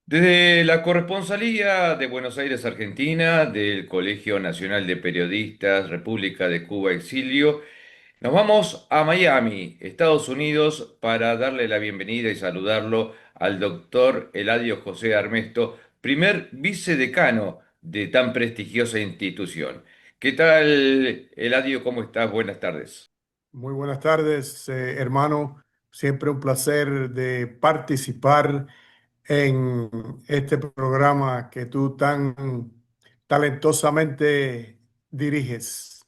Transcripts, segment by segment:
Desde la corresponsalía de Buenos Aires, Argentina, del Colegio Nacional de Periodistas, República de Cuba Exilio, nos vamos a Miami, Estados Unidos, para darle la bienvenida y saludarlo al doctor Eladio José Armesto, primer vicedecano de tan prestigiosa institución. ¿Qué tal, Eladio? ¿Cómo estás? Buenas tardes. Muy buenas tardes, hermano. Siempre un placer de participar en este programa que tú tan talentosamente diriges.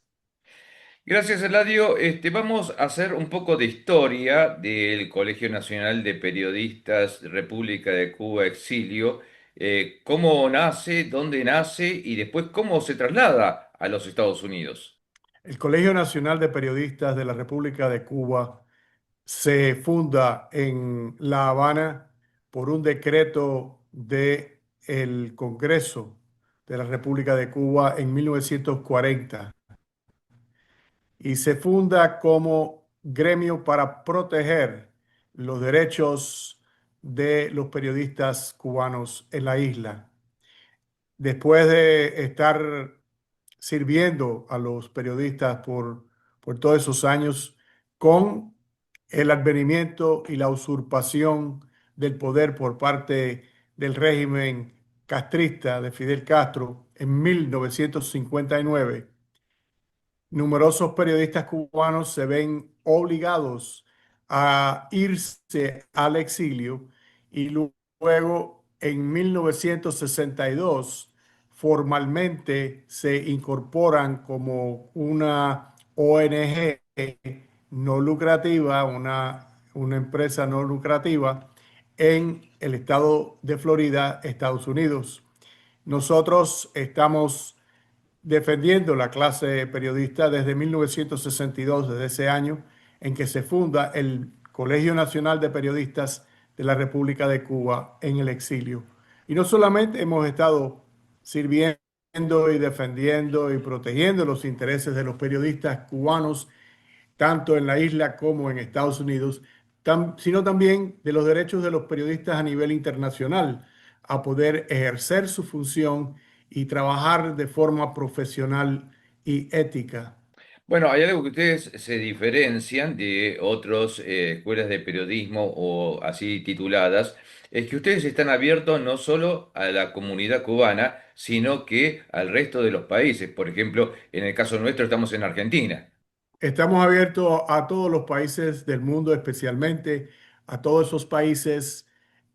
Gracias, Eladio. Vamos a hacer un poco de historia del Colegio Nacional de Periodistas República de Cuba Exilio, cómo nace, dónde nace y después cómo se traslada a los Estados Unidos. El Colegio Nacional de Periodistas de la República de Cuba se funda en La Habana por un decreto del Congreso de la República de Cuba en 1940 y se funda como gremio para proteger los derechos de los periodistas cubanos en la isla. Después de estar sirviendo a los periodistas por todos esos años, con el advenimiento y la usurpación del poder por parte del régimen castrista de Fidel Castro en 1959, numerosos periodistas cubanos se ven obligados a irse al exilio y luego en 1962 formalmente se incorporan como una ONG no lucrativa, una empresa no lucrativa en el estado de Florida, Estados Unidos. Nosotros estamos defendiendo la clase periodista desde 1962, desde ese año en que se funda el Colegio Nacional de Periodistas de la República de Cuba en el exilio. Y no solamente hemos estado sirviendo y defendiendo y protegiendo los intereses de los periodistas cubanos, tanto en la isla como en Estados Unidos, sino también de los derechos de los periodistas a nivel internacional a poder ejercer su función y trabajar de forma profesional y ética. Bueno, hay algo que ustedes se diferencian de otras escuelas de periodismo o así tituladas, es que ustedes están abiertos no solo a la comunidad cubana, sino que al resto de los países. Por ejemplo, en el caso nuestro estamos en Argentina. Estamos abiertos a todos los países del mundo, especialmente a todos esos países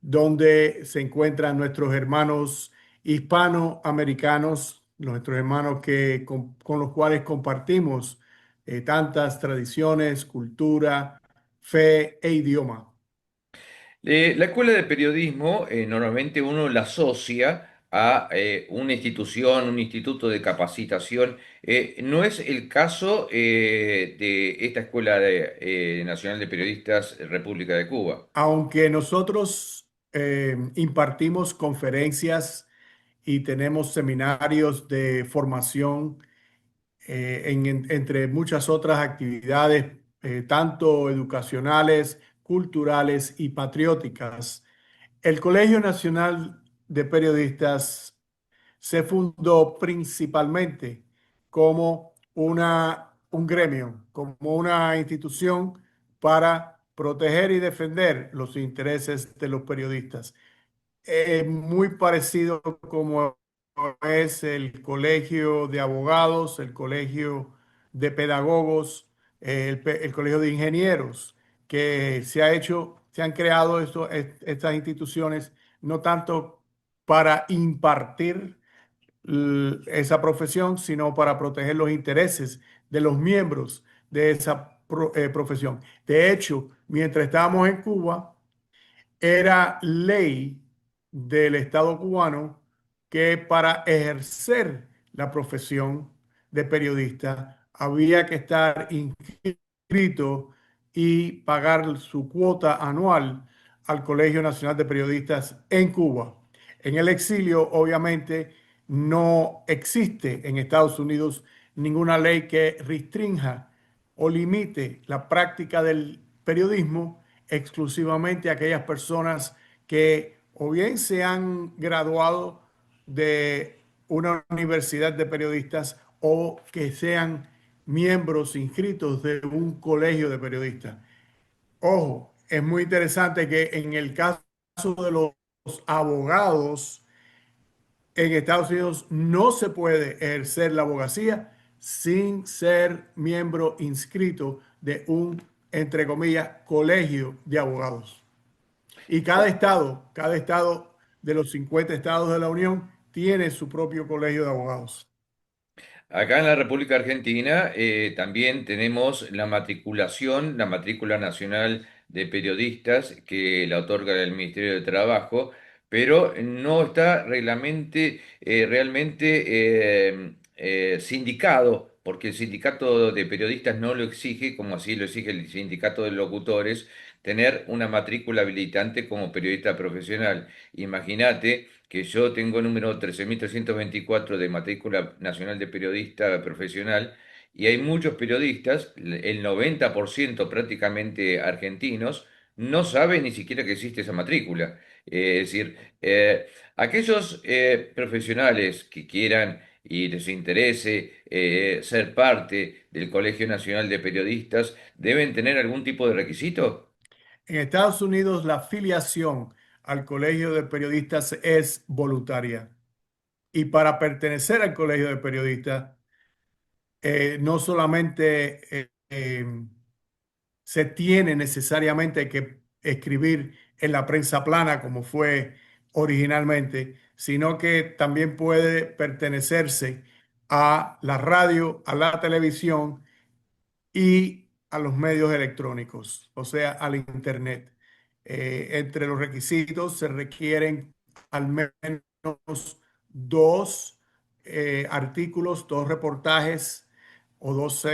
donde se encuentran nuestros hermanos hispanoamericanos, nuestros hermanos con los cuales compartimos tantas tradiciones, cultura, fe e idioma. La escuela de periodismo normalmente uno la asocia a una institución, un instituto de capacitación. ¿No es el caso de esta Nacional de Periodistas República de Cuba? Aunque nosotros impartimos conferencias y tenemos seminarios de formación, entre muchas otras actividades, tanto educacionales, culturales y patrióticas. El Colegio Nacional de Periodistas se fundó principalmente como un gremio, como una institución para proteger y defender los intereses de los periodistas, muy parecido como es el colegio de abogados, el colegio de pedagogos, el colegio de ingenieros, que se han creado estas instituciones no tanto para impartir esa profesión, sino para proteger los intereses de los miembros de esa profesión. De hecho, mientras estábamos en Cuba, era ley del Estado cubano que para ejercer la profesión de periodista había que estar inscrito y pagar su cuota anual al Colegio Nacional de Periodistas en Cuba. En el exilio, obviamente, no existe en Estados Unidos ninguna ley que restrinja o limite la práctica del periodismo exclusivamente a aquellas personas que o bien se han graduado de una universidad de periodistas o que sean miembros inscritos de un colegio de periodistas. Ojo, es muy interesante que en el caso de los abogados en Estados Unidos no se puede ejercer la abogacía sin ser miembro inscrito de un, entre comillas, colegio de abogados. Y cada estado de los 50 estados de la Unión tiene su propio colegio de abogados. Acá en la República Argentina también tenemos la matriculación, la matrícula nacional de periodistas que la otorga el Ministerio de Trabajo, pero no está realmente sindicado, porque el sindicato de periodistas no lo exige, como así lo exige el sindicato de locutores, tener una matrícula habilitante como periodista profesional. Imagínate que yo tengo número 13.324 de matrícula nacional de periodista profesional y hay muchos periodistas, el 90% prácticamente argentinos, no saben ni siquiera que existe esa matrícula. Es decir, aquellos profesionales que quieran y les interese ser parte del Colegio Nacional de Periodistas deben tener algún tipo de requisito. En Estados Unidos, la afiliación al colegio de periodistas es voluntaria. Y para pertenecer al colegio de periodistas, no solamente se tiene necesariamente que escribir en la prensa plana como fue originalmente, sino que también puede pertenecerse a la radio, a la televisión y a los medios electrónicos, o sea, al Internet. Entre los requisitos se requieren al menos dos artículos, dos reportajes o dos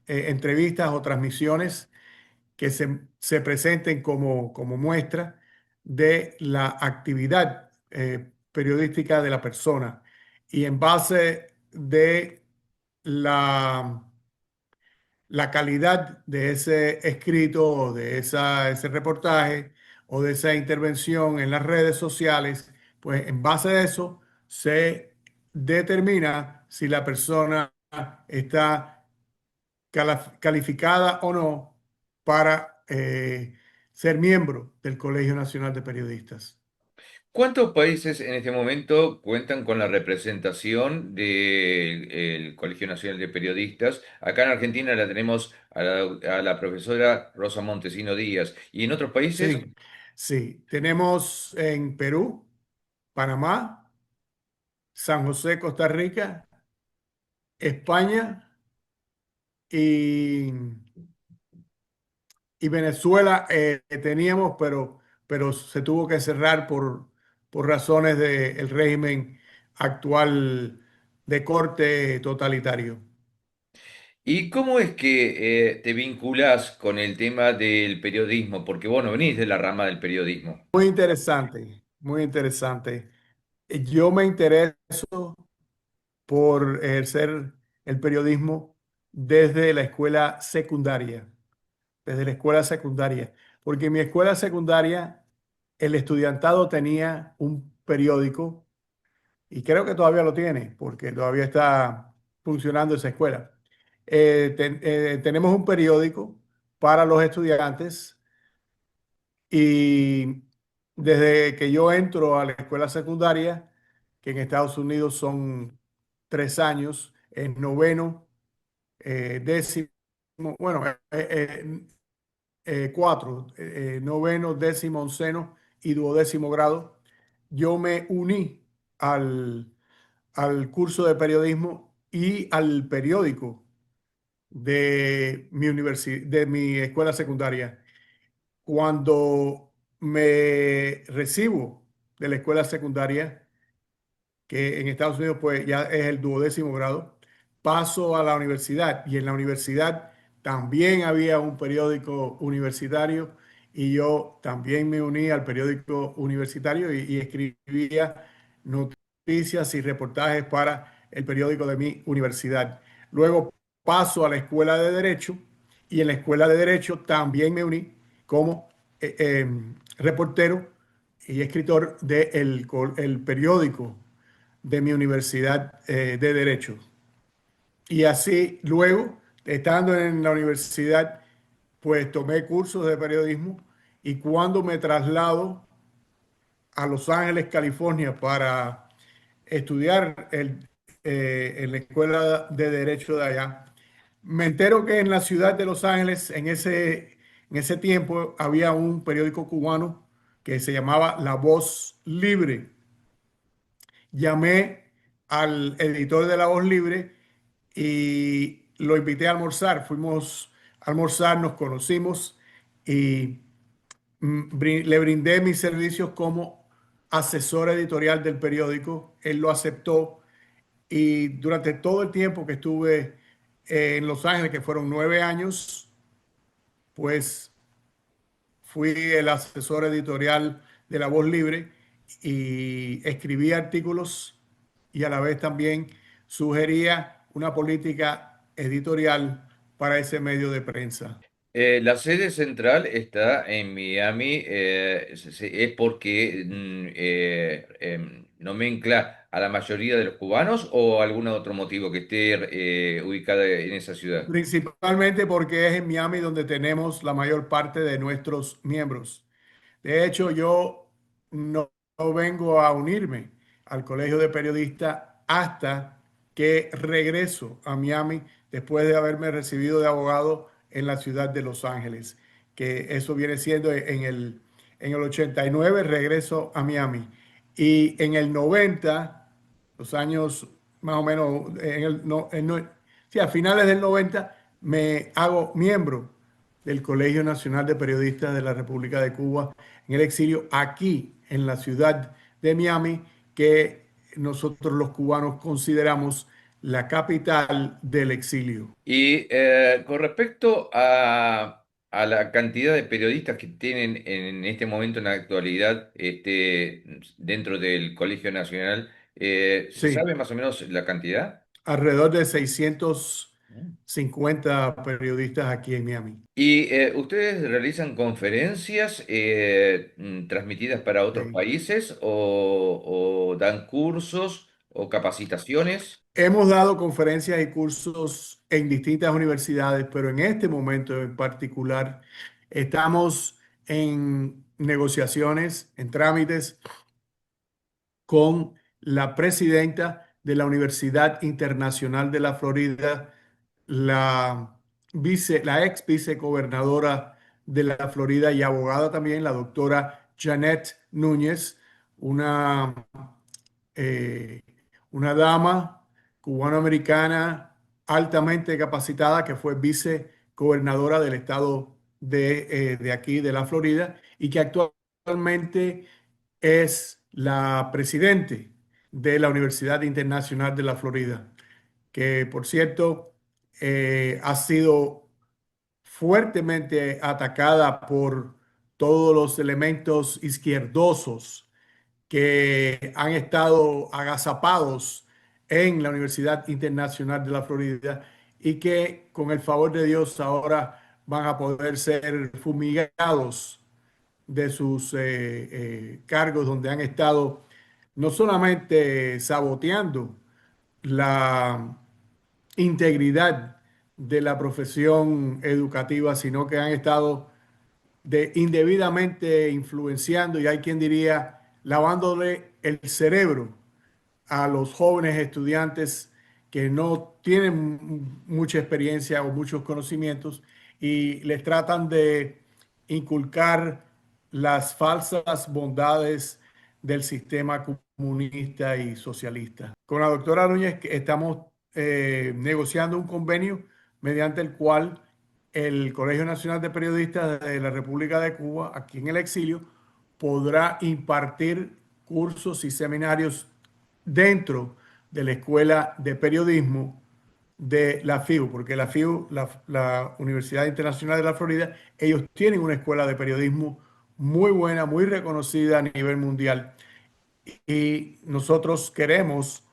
entrevistas o transmisiones que se presenten como muestra de la actividad periodística de la persona. Y en base de la la calidad de ese escrito o de ese reportaje o de esa intervención en las redes sociales, pues en base a eso se determina si la persona está calificada o no para ser miembro del Colegio Nacional de Periodistas. ¿Cuántos países en este momento cuentan con la representación del Colegio Nacional de Periodistas? Acá en Argentina la tenemos a la profesora Rosa Montesino Díaz. ¿Y en otros países? Sí, sí, tenemos en Perú, Panamá, San José, Costa Rica, España y, y Venezuela teníamos, pero se tuvo que cerrar por razones del régimen actual de corte totalitario. ¿Y cómo es que te vinculás con el tema del periodismo? Porque vos no venís de la rama del periodismo. Muy interesante, muy interesante. Yo me intereso por ejercer el periodismo desde la escuela secundaria. Desde la escuela secundaria, porque en mi escuela secundaria el estudiantado tenía un periódico y creo que todavía lo tiene, porque todavía está funcionando esa escuela. Tenemos un periódico para los estudiantes y desde que yo entro a la escuela secundaria, que en Estados Unidos son 3 años, en noveno, décimo, bueno, cuatro, noveno, décimo, onceno y duodécimo grado, yo me uní al curso de periodismo y al periódico de mi de mi escuela secundaria. Cuando me recibo de la escuela secundaria, que en Estados Unidos pues ya es el duodécimo grado, paso a la universidad y en la universidad también había un periódico universitario y yo también me uní al periódico universitario y escribía noticias y reportajes para el periódico de mi universidad. Luego paso a la escuela de Derecho y en la escuela de Derecho también me uní como reportero y escritor del el periódico de mi universidad de Derecho. Y así luego, estando en la universidad, pues tomé cursos de periodismo y cuando me traslado a Los Ángeles, California, para estudiar en la escuela de Derecho de allá, me entero que en la ciudad de Los Ángeles, en ese tiempo, había un periódico cubano que se llamaba La Voz Libre. Llamé al editor de La Voz Libre y lo invité a almorzar. Fuimos a almorzar, nos conocimos y le brindé mis servicios como asesor editorial del periódico. Él lo aceptó y durante todo el tiempo que estuve en Los Ángeles, que fueron 9 años, pues fui el asesor editorial de La Voz Libre y escribí artículos y a la vez también sugería una política editorial para ese medio de prensa. La sede central está en Miami, es porque no mezcla a la mayoría de los cubanos o algún otro motivo que esté ubicada en esa ciudad. Principalmente porque es en Miami donde tenemos la mayor parte de nuestros miembros. De hecho, yo no vengo a unirme al Colegio de Periodistas hasta que regreso a Miami después de haberme recibido de abogado en la ciudad de Los Ángeles, que eso viene siendo en el 89 regreso a Miami. Y en el 90, los años más o menos, sí, a finales del 90, me hago miembro del Colegio Nacional de Periodistas de la República de Cuba en el exilio aquí en la ciudad de Miami, que nosotros los cubanos consideramos la capital del exilio. Y con respecto a la cantidad de periodistas que tienen en este momento, en la actualidad, dentro del Colegio Nacional, ¿se Sí, sabe más o menos la cantidad? alrededor de 650 periodistas aquí en Miami. ¿Y ustedes realizan conferencias transmitidas para otros Sí. países o dan cursos o capacitaciones? Hemos dado conferencias y cursos en distintas universidades, pero en este momento en particular estamos en negociaciones, en trámites con la presidenta de la Universidad Internacional de la Florida, la ex vicegobernadora de la Florida y abogada también, la doctora Janet Núñez, una eh, una dama cubanoamericana altamente capacitada que fue vicegobernadora del estado de aquí, de la Florida, y que actualmente es la presidente de la Universidad Internacional de la Florida, que por cierto ha sido fuertemente atacada por todos los elementos izquierdosos que han estado agazapados en la Universidad Internacional de la Florida y que con el favor de Dios ahora van a poder ser fumigados de sus cargos donde han estado no solamente saboteando la integridad de la profesión educativa, sino que han estado indebidamente influenciando y hay quien diría lavándole el cerebro a los jóvenes estudiantes que no tienen mucha experiencia o muchos conocimientos y les tratan de inculcar las falsas bondades del sistema comunista y socialista. Con la doctora Núñez estamos negociando un convenio mediante el cual el Colegio Nacional de Periodistas de la República de Cuba, aquí en el exilio, podrá impartir cursos y seminarios dentro de la Escuela de Periodismo de la FIU, porque la FIU, la Universidad Internacional de la Florida, ellos tienen una escuela de periodismo muy buena, muy reconocida a nivel mundial. Y nosotros queremos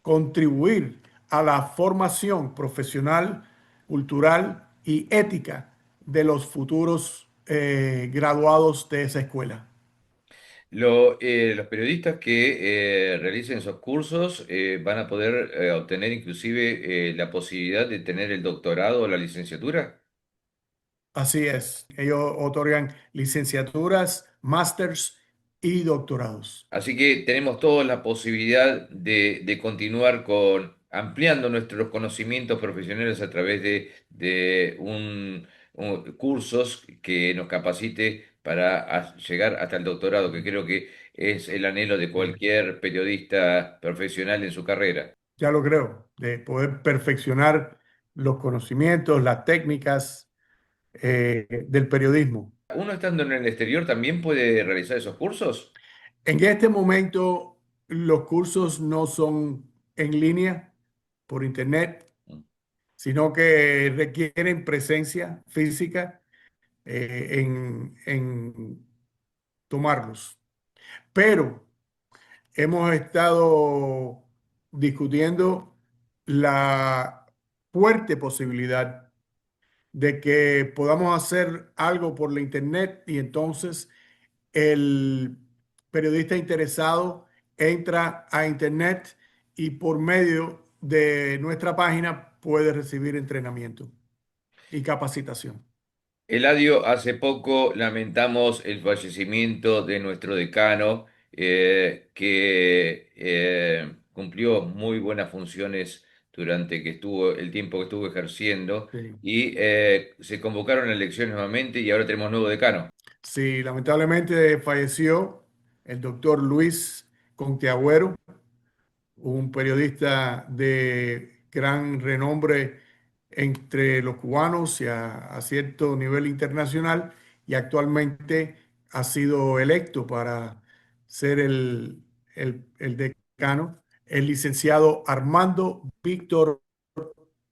contribuir a la formación profesional, cultural y ética de los futuros graduados de esa escuela. Los periodistas que realicen esos cursos van a poder obtener inclusive la posibilidad de tener el doctorado o la licenciatura. Así es, ellos otorgan licenciaturas, másters y doctorados. Así que tenemos todos la posibilidad de continuar con ampliando nuestros conocimientos profesionales a través de cursos que nos capacite para llegar hasta el doctorado, que creo que es el anhelo de Eh, cualquier periodista profesional en su carrera. Ya lo creo, de poder perfeccionar los conocimientos, las técnicas del periodismo. ¿Uno estando en el exterior también puede realizar esos cursos? En este momento, los cursos no son en línea por internet, sino que requieren presencia física en tomarlos. Pero hemos estado discutiendo la fuerte posibilidad de que podamos hacer algo por la internet y entonces el periodista interesado entra a internet y por medio de nuestra página puede recibir entrenamiento y capacitación. Eladio, hace poco lamentamos el fallecimiento de nuestro decano, que cumplió muy buenas funciones durante que estuvo el tiempo que estuvo ejerciendo Sí. y se convocaron elecciones nuevamente y ahora tenemos nuevo decano. Sí, lamentablemente falleció el doctor Luis Conteagüero, un periodista de gran renombre entre los cubanos y a cierto nivel internacional, y actualmente ha sido electo para ser el decano, el licenciado Armando Víctor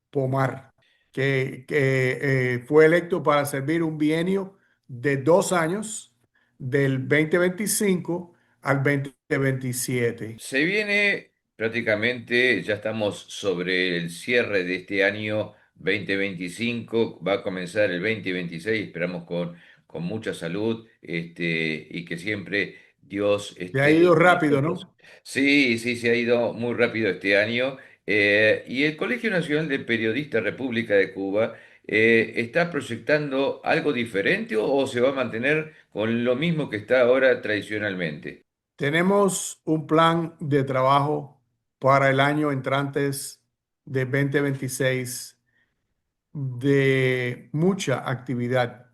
Pomar, que fue electo para servir un bienio de 2 años, del 2025 al 2027. Se viene prácticamente, ya estamos sobre el cierre de este año 2025, va a comenzar el 2026, esperamos con mucha salud y que siempre Dios Se ha esté ido con rápido, nosotros. ¿no? Sí, sí, se ha ido muy rápido este año. Y el Colegio Nacional de Periodistas República de Cuba está proyectando algo diferente o se va a mantener con lo mismo que está ahora tradicionalmente. Tenemos un plan de trabajo para el año entrantes de 2026 de mucha actividad,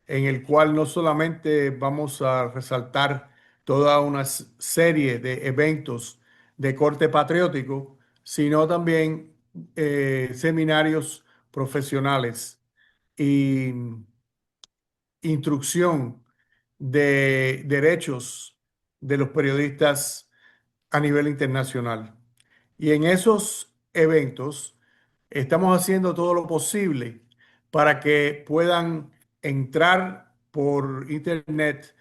en el cual no solamente vamos a resaltar toda una serie de eventos de corte patriótico, sino también seminarios profesionales y instrucción de derechos de los periodistas a nivel internacional. Y en esos eventos estamos haciendo todo lo posible para que puedan entrar por internet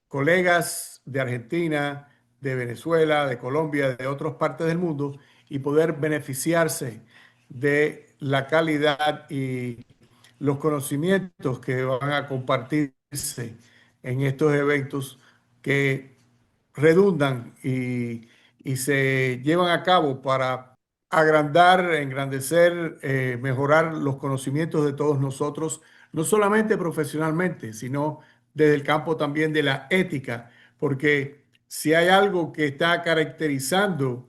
colegas de Argentina, de Venezuela, de Colombia, de otras partes del mundo y poder beneficiarse de la calidad y los conocimientos que van a compartirse en estos eventos que redundan y se llevan a cabo para agrandar, engrandecer, mejorar los conocimientos de todos nosotros, no solamente profesionalmente, sino desde el campo también de la ética, porque si hay algo que está caracterizando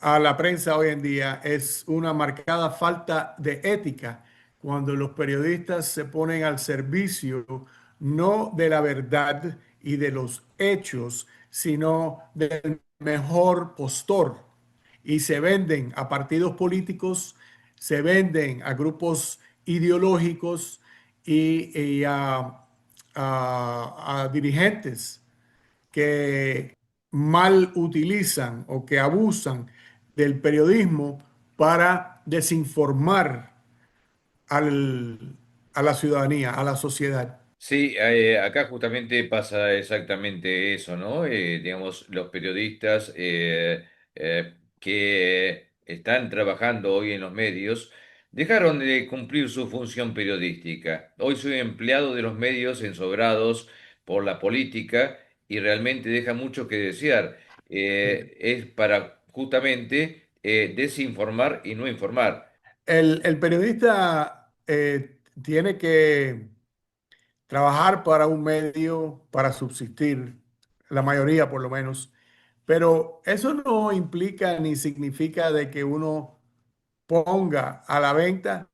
a la prensa hoy en día es una marcada falta de ética, cuando los periodistas se ponen al servicio no de la verdad y de los hechos, sino del mejor postor y se venden a partidos políticos, se venden a grupos ideológicos y a dirigentes que mal utilizan o que abusan del periodismo para desinformar a la ciudadanía, a la sociedad. Sí, acá justamente pasa exactamente eso, ¿no? Digamos, los periodistas que están trabajando hoy en los medios dejaron de cumplir su función periodística. Hoy soy empleado de los medios ensobrados por la política y realmente deja mucho que desear. Es para justamente desinformar y no informar. El periodista tiene que trabajar para un medio para subsistir, la mayoría por lo menos, pero eso no implica ni significa de que uno ponga a la venta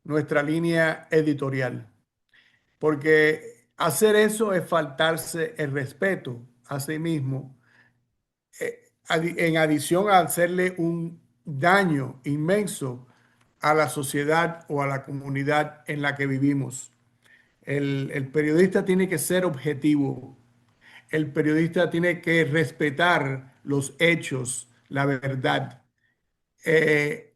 nuestra línea editorial, porque hacer eso es faltarse el respeto a sí mismo, en adición a hacerle un daño inmenso a la sociedad o a la comunidad en la que vivimos. El periodista tiene que ser objetivo. El periodista tiene que respetar los hechos, la verdad, eh,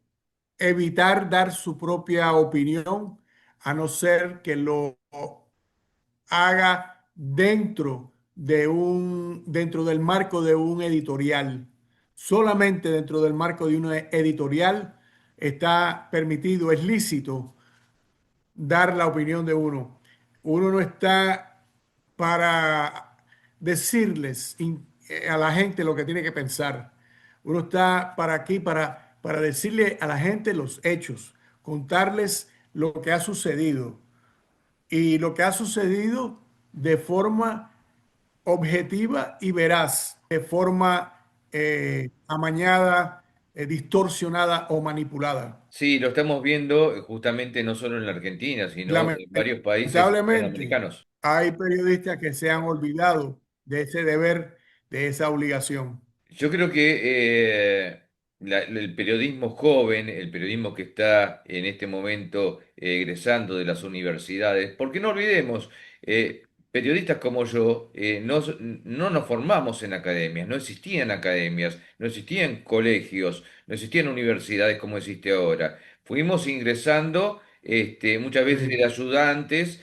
evitar dar su propia opinión, a no ser que lo haga dentro del marco de un editorial. Solamente dentro del marco de un editorial está permitido, es lícito dar la opinión de uno. Uno no está para decirles a la gente lo que tiene que pensar. Uno está para aquí para decirle a la gente los hechos, contarles lo que ha sucedido y lo que ha sucedido de forma objetiva y veraz, de forma amañada, distorsionada o manipulada. Sí, lo estamos viendo justamente no solo en la Argentina, sino en varios países Lamentablemente, latinoamericanos. hay periodistas que se han olvidado de ese deber, de esa obligación. Yo creo que el periodismo joven, el periodismo que está en este momento egresando de las universidades, porque no olvidemos, periodistas como yo no nos formamos en academias, no existían academias, no existían colegios, no existían universidades como existe ahora. Fuimos ingresando, muchas veces de Sí. ayudantes,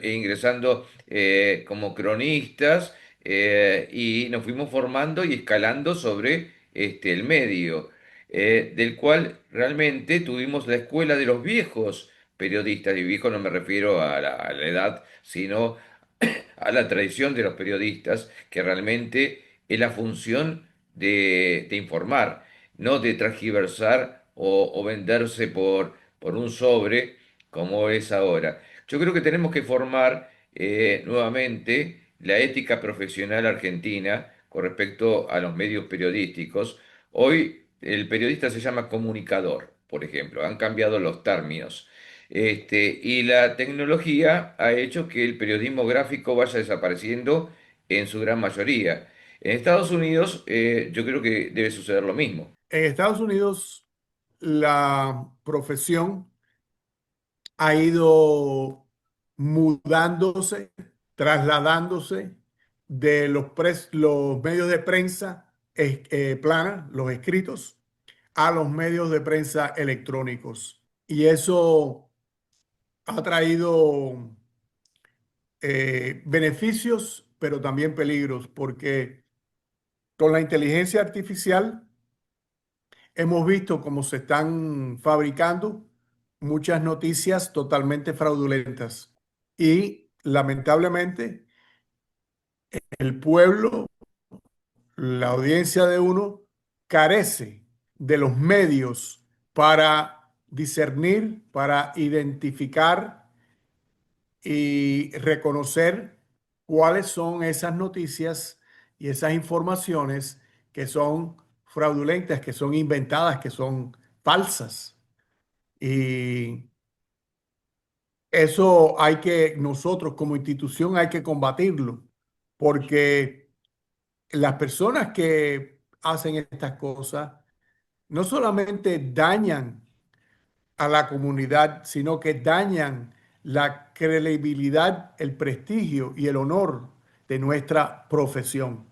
ingresando como cronistas y nos fuimos formando y escalando sobre el medio, del cual realmente tuvimos la escuela de los viejos periodistas, y viejo no me refiero a la edad, sino a la tradición de los periodistas, que realmente es la función de informar, no de transgiversar o venderse por un sobre como es ahora. Yo creo que tenemos que formar nuevamente la ética profesional argentina con respecto a los medios periodísticos. Hoy el periodista se llama comunicador, por ejemplo, han cambiado los términos. Y la tecnología ha hecho que el periodismo gráfico vaya desapareciendo en su gran mayoría. En Estados Unidos, yo creo que debe suceder lo mismo. En Estados Unidos, la profesión ha ido mudándose, trasladándose de los medios de prensa plana, los escritos, a los medios de prensa electrónicos. Y eso ha traído beneficios, pero también peligros, porque con la inteligencia artificial hemos visto cómo se están fabricando muchas noticias totalmente fraudulentas. Y lamentablemente el pueblo, la audiencia de uno, carece de los medios para discernir, para identificar y reconocer cuáles son esas noticias y esas informaciones que son fraudulentas, que son inventadas, que son falsas. Y eso nosotros como institución hay que combatirlo, porque las personas que hacen estas cosas no solamente dañan a la comunidad, sino que dañan la credibilidad, el prestigio y el honor de nuestra profesión.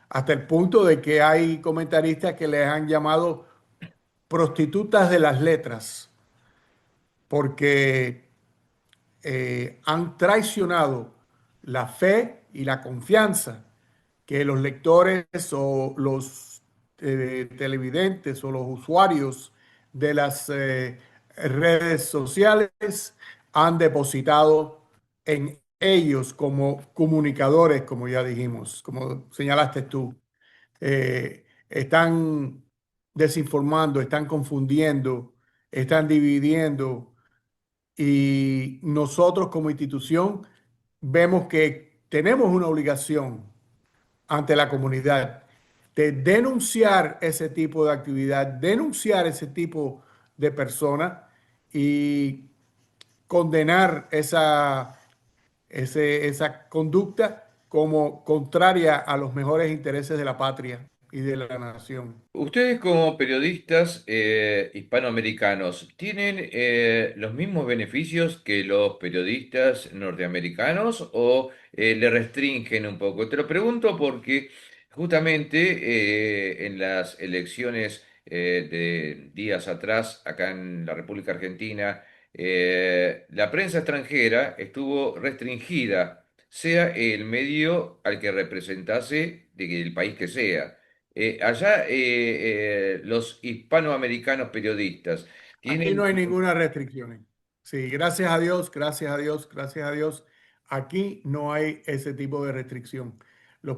Hasta el punto de que hay comentaristas que les han llamado prostitutas de las letras, porque han traicionado la fe y la confianza que los lectores o los televidentes o los usuarios de las redes sociales han depositado en ellos como comunicadores, como ya dijimos, como señalaste tú, están desinformando, están confundiendo, están dividiendo y nosotros como institución vemos que tenemos una obligación ante la comunidad de denunciar ese tipo de actividad, denunciar ese tipo de personas y condenar esa conducta como contraria a los mejores intereses de la patria y de la nación. Ustedes como periodistas hispanoamericanos, ¿tienen los mismos beneficios que los periodistas norteamericanos o le restringen un poco? Te lo pregunto porque justamente en las elecciones de días atrás, acá en la República Argentina, la prensa extranjera estuvo restringida, sea el medio al que representase del país que sea. Allá los hispanoamericanos periodistas Aquí no tienen... hay ninguna restricción. Sí, gracias a Dios, gracias a Dios, gracias a Dios. Aquí no hay ese tipo de restricción. Los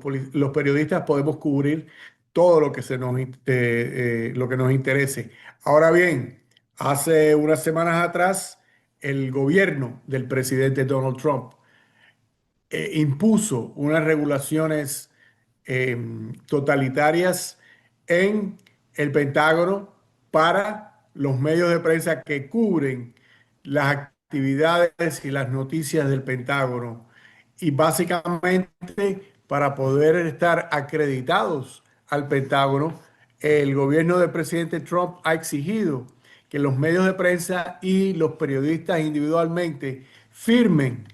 periodistas podemos cubrir todo lo que lo que nos interese. Ahora bien, hace unas semanas atrás, el gobierno del presidente Donald Trump impuso unas regulaciones totalitarias en el Pentágono para los medios de prensa que cubren las actividades y las noticias del Pentágono. Y básicamente para poder estar acreditados al Pentágono, el gobierno del presidente Trump ha exigido que los medios de prensa y los periodistas individualmente firmen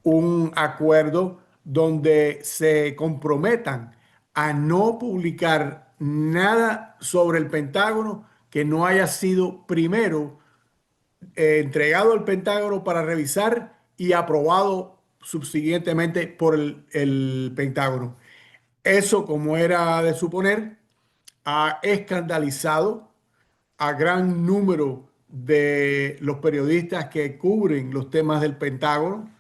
un acuerdo donde se comprometan a no publicar nada sobre el Pentágono que no haya sido primero entregado al Pentágono para revisar y aprobado subsiguientemente por el Pentágono. Eso, como era de suponer, ha escandalizado a gran número de los periodistas que cubren los temas del Pentágono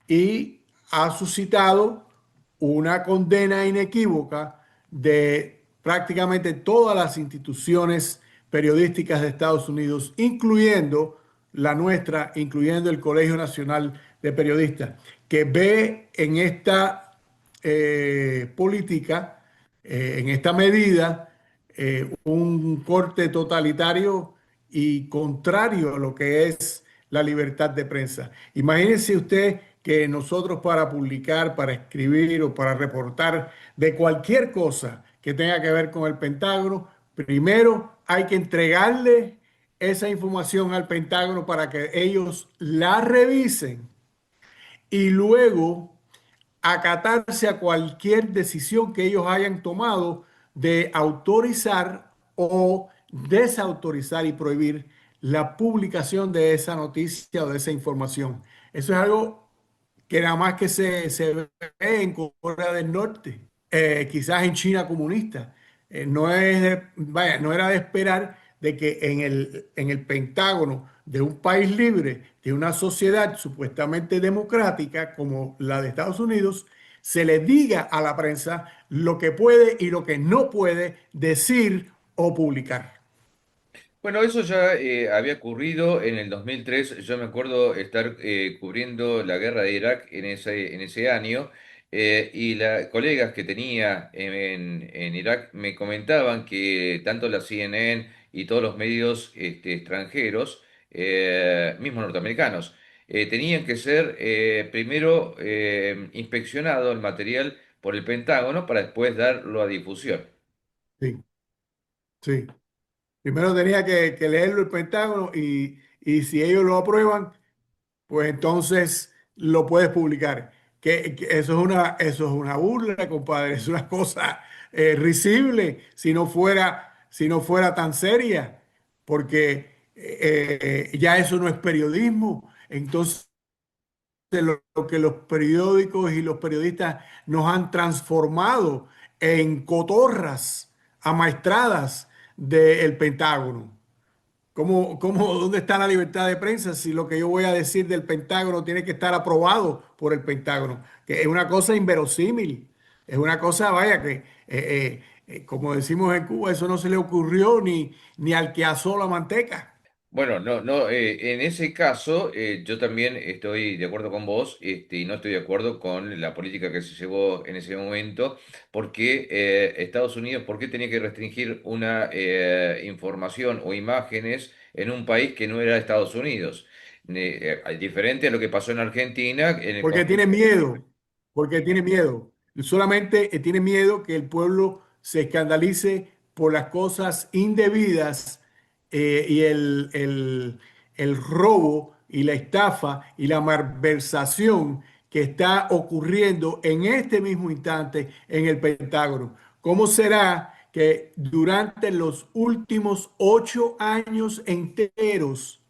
y ha suscitado una condena inequívoca de prácticamente todas las instituciones periodísticas de Estados Unidos, incluyendo la nuestra, incluyendo el Colegio Nacional de Periodistas, que ve en esta política, en esta medida, un corte totalitario y contrario a lo que es la libertad de prensa. Imagínense usted que nosotros para publicar, para escribir o para reportar de cualquier cosa que tenga que ver con el Pentágono, primero hay que entregarle esa información al Pentágono para que ellos la revisen y luego acatarse a cualquier decisión que ellos hayan tomado de autorizar o desautorizar y prohibir la publicación de esa noticia o de esa información. Eso es algo que nada más que se ve en Corea del Norte, quizás en China comunista. Vaya, no era de esperar de que en el Pentágono de un país libre, de una sociedad supuestamente democrática como la de Estados Unidos, se le diga a la prensa lo que puede y lo que no puede decir o publicar. Bueno, eso ya había ocurrido en el 2003. Yo me acuerdo estar cubriendo la guerra de Irak en ese año y las colegas que tenía en Irak me comentaban que tanto la CNN y todos los medios extranjeros, mismos norteamericanos, tenían que ser primero inspeccionado el material por el Pentágono para después darlo a difusión. Sí, sí. Primero tenía que leerlo el Pentágono y si ellos lo aprueban, pues entonces lo puedes publicar. Eso es una burla, compadre, es una cosa risible si no fuera tan seria, porque ya eso no es periodismo. Entonces, lo que los periódicos y los periodistas nos han transformado en cotorras amaestradas del Pentágono. dónde está la libertad de prensa si lo que yo voy a decir del Pentágono tiene que estar aprobado por el Pentágono? Que es una cosa inverosímil, es una cosa, vaya, que como decimos en Cuba, eso no se le ocurrió ni al que asó la manteca. Bueno, no, en ese caso yo también estoy de acuerdo con vos, y no estoy de acuerdo con la política que se llevó en ese momento, porque Estados Unidos, ¿por qué tenía que restringir una información o imágenes en un país que no era Estados Unidos? Diferente a lo que pasó en Argentina, en el Porque tiene conflicto. miedo, porque tiene miedo. Solamente tiene miedo que el pueblo se escandalice por las cosas indebidas y el robo y la estafa y la malversación que está ocurriendo en este mismo instante en el Pentágono. ¿Cómo será que durante los últimos 8 años enteros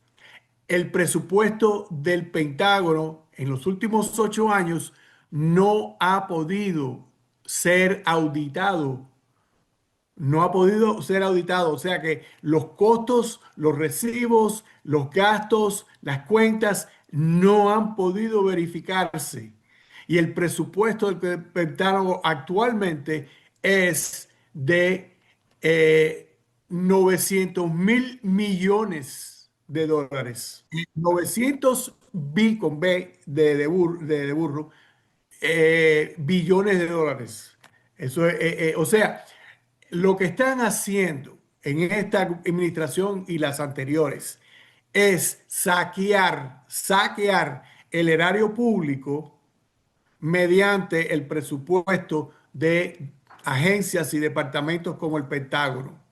el presupuesto del Pentágono en los últimos 8 años no ha podido ser auditado? No ha podido ser auditado? O sea que los costos, los recibos, los gastos, las cuentas no han podido verificarse. Y el presupuesto del Pentágono actualmente es de 900.000 millones de dólares. 900 bi con B de burro, billones de dólares. Eso es, o sea, lo que están haciendo en esta administración y las anteriores es saquear el erario público mediante el presupuesto de agencias y departamentos como el Pentágono.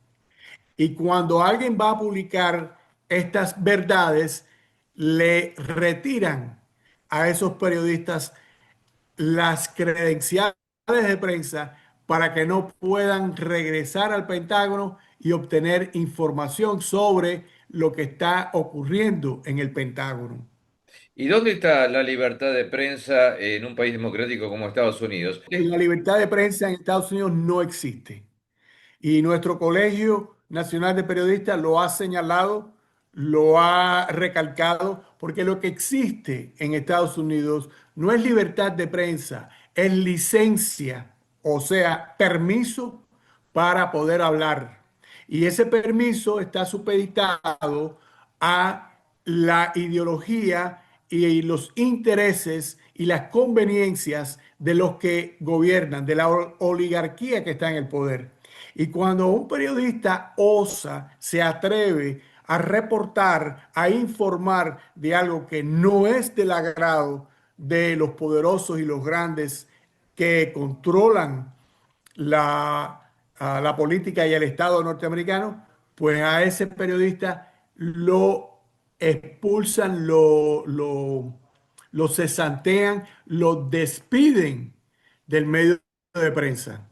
Y cuando alguien va a publicar estas verdades, le retiran a esos periodistas las credenciales de prensa para que no puedan regresar al Pentágono y obtener información sobre lo que está ocurriendo en el Pentágono. ¿Y dónde está la libertad de prensa en un país democrático como Estados Unidos? La libertad de prensa en Estados Unidos no existe. Y nuestro Colegio Nacional de Periodistas lo ha señalado, lo ha recalcado, porque lo que existe en Estados Unidos no es libertad de prensa, es licencia, o sea, permiso para poder hablar. Y ese permiso está supeditado a la ideología y los intereses y las conveniencias de los que gobiernan, de la oligarquía que está en el poder. Y cuando un periodista osa, se atreve a reportar, a informar de algo que no es del agrado de los poderosos y los grandes que controlan a la política y el Estado norteamericano, pues a ese periodista lo expulsan, lo cesantean, lo despiden del medio de prensa.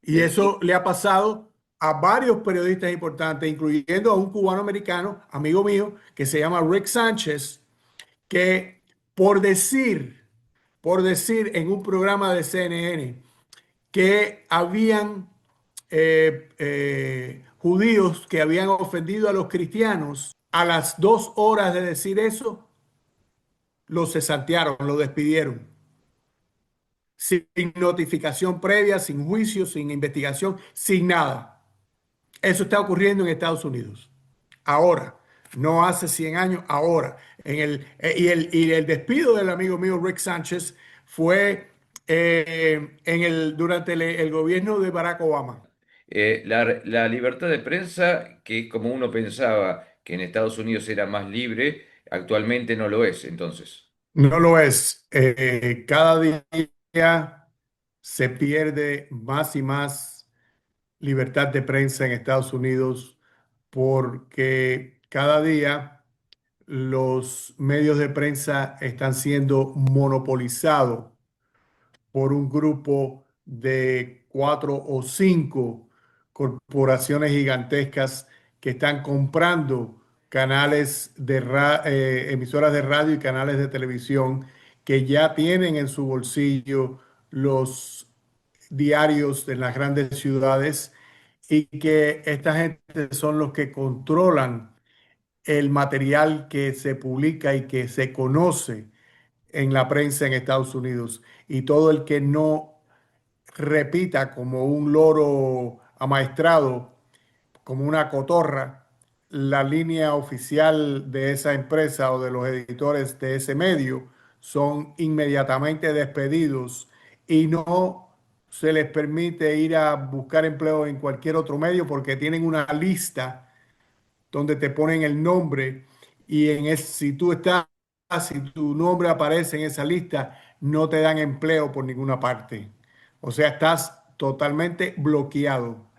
Y Y eso le ha pasado a varios periodistas importantes, incluyendo a un cubano americano, amigo mío, que se llama Rick Sánchez, que por decir, por decir en un programa de CNN que habían judíos que habían ofendido a los cristianos, a las 2 horas de decir eso, lo cesantearon, lo despidieron, sin notificación previa, sin juicio, sin investigación, sin nada. Eso está ocurriendo en Estados Unidos. Ahora, no hace 100 años, ahora. Y el despido del amigo mío Rick Sánchez fue durante el gobierno de Barack Obama. la libertad de prensa, que como uno pensaba que en Estados Unidos era más libre, actualmente no lo es, entonces. No lo es. Cada día se pierde más y más libertad de prensa en Estados Unidos porque cada día los medios de prensa están siendo monopolizados por un grupo de 4 o 5 corporaciones gigantescas que están comprando canales emisoras de radio y canales de televisión que ya tienen en su bolsillo los diarios de las grandes ciudades y que esta gente son los que controlan el material que se publica y que se conoce en la prensa en Estados Unidos. Y todo el que no repita como un loro amaestrado, como una cotorra, la línea oficial de esa empresa o de los editores de ese medio, son inmediatamente despedidos y no se les permite ir a buscar empleo en cualquier otro medio porque tienen una lista donde te ponen el nombre y si tú estás, si tu nombre aparece en esa lista, no te dan empleo por ninguna parte. O sea, estás totalmente bloqueado.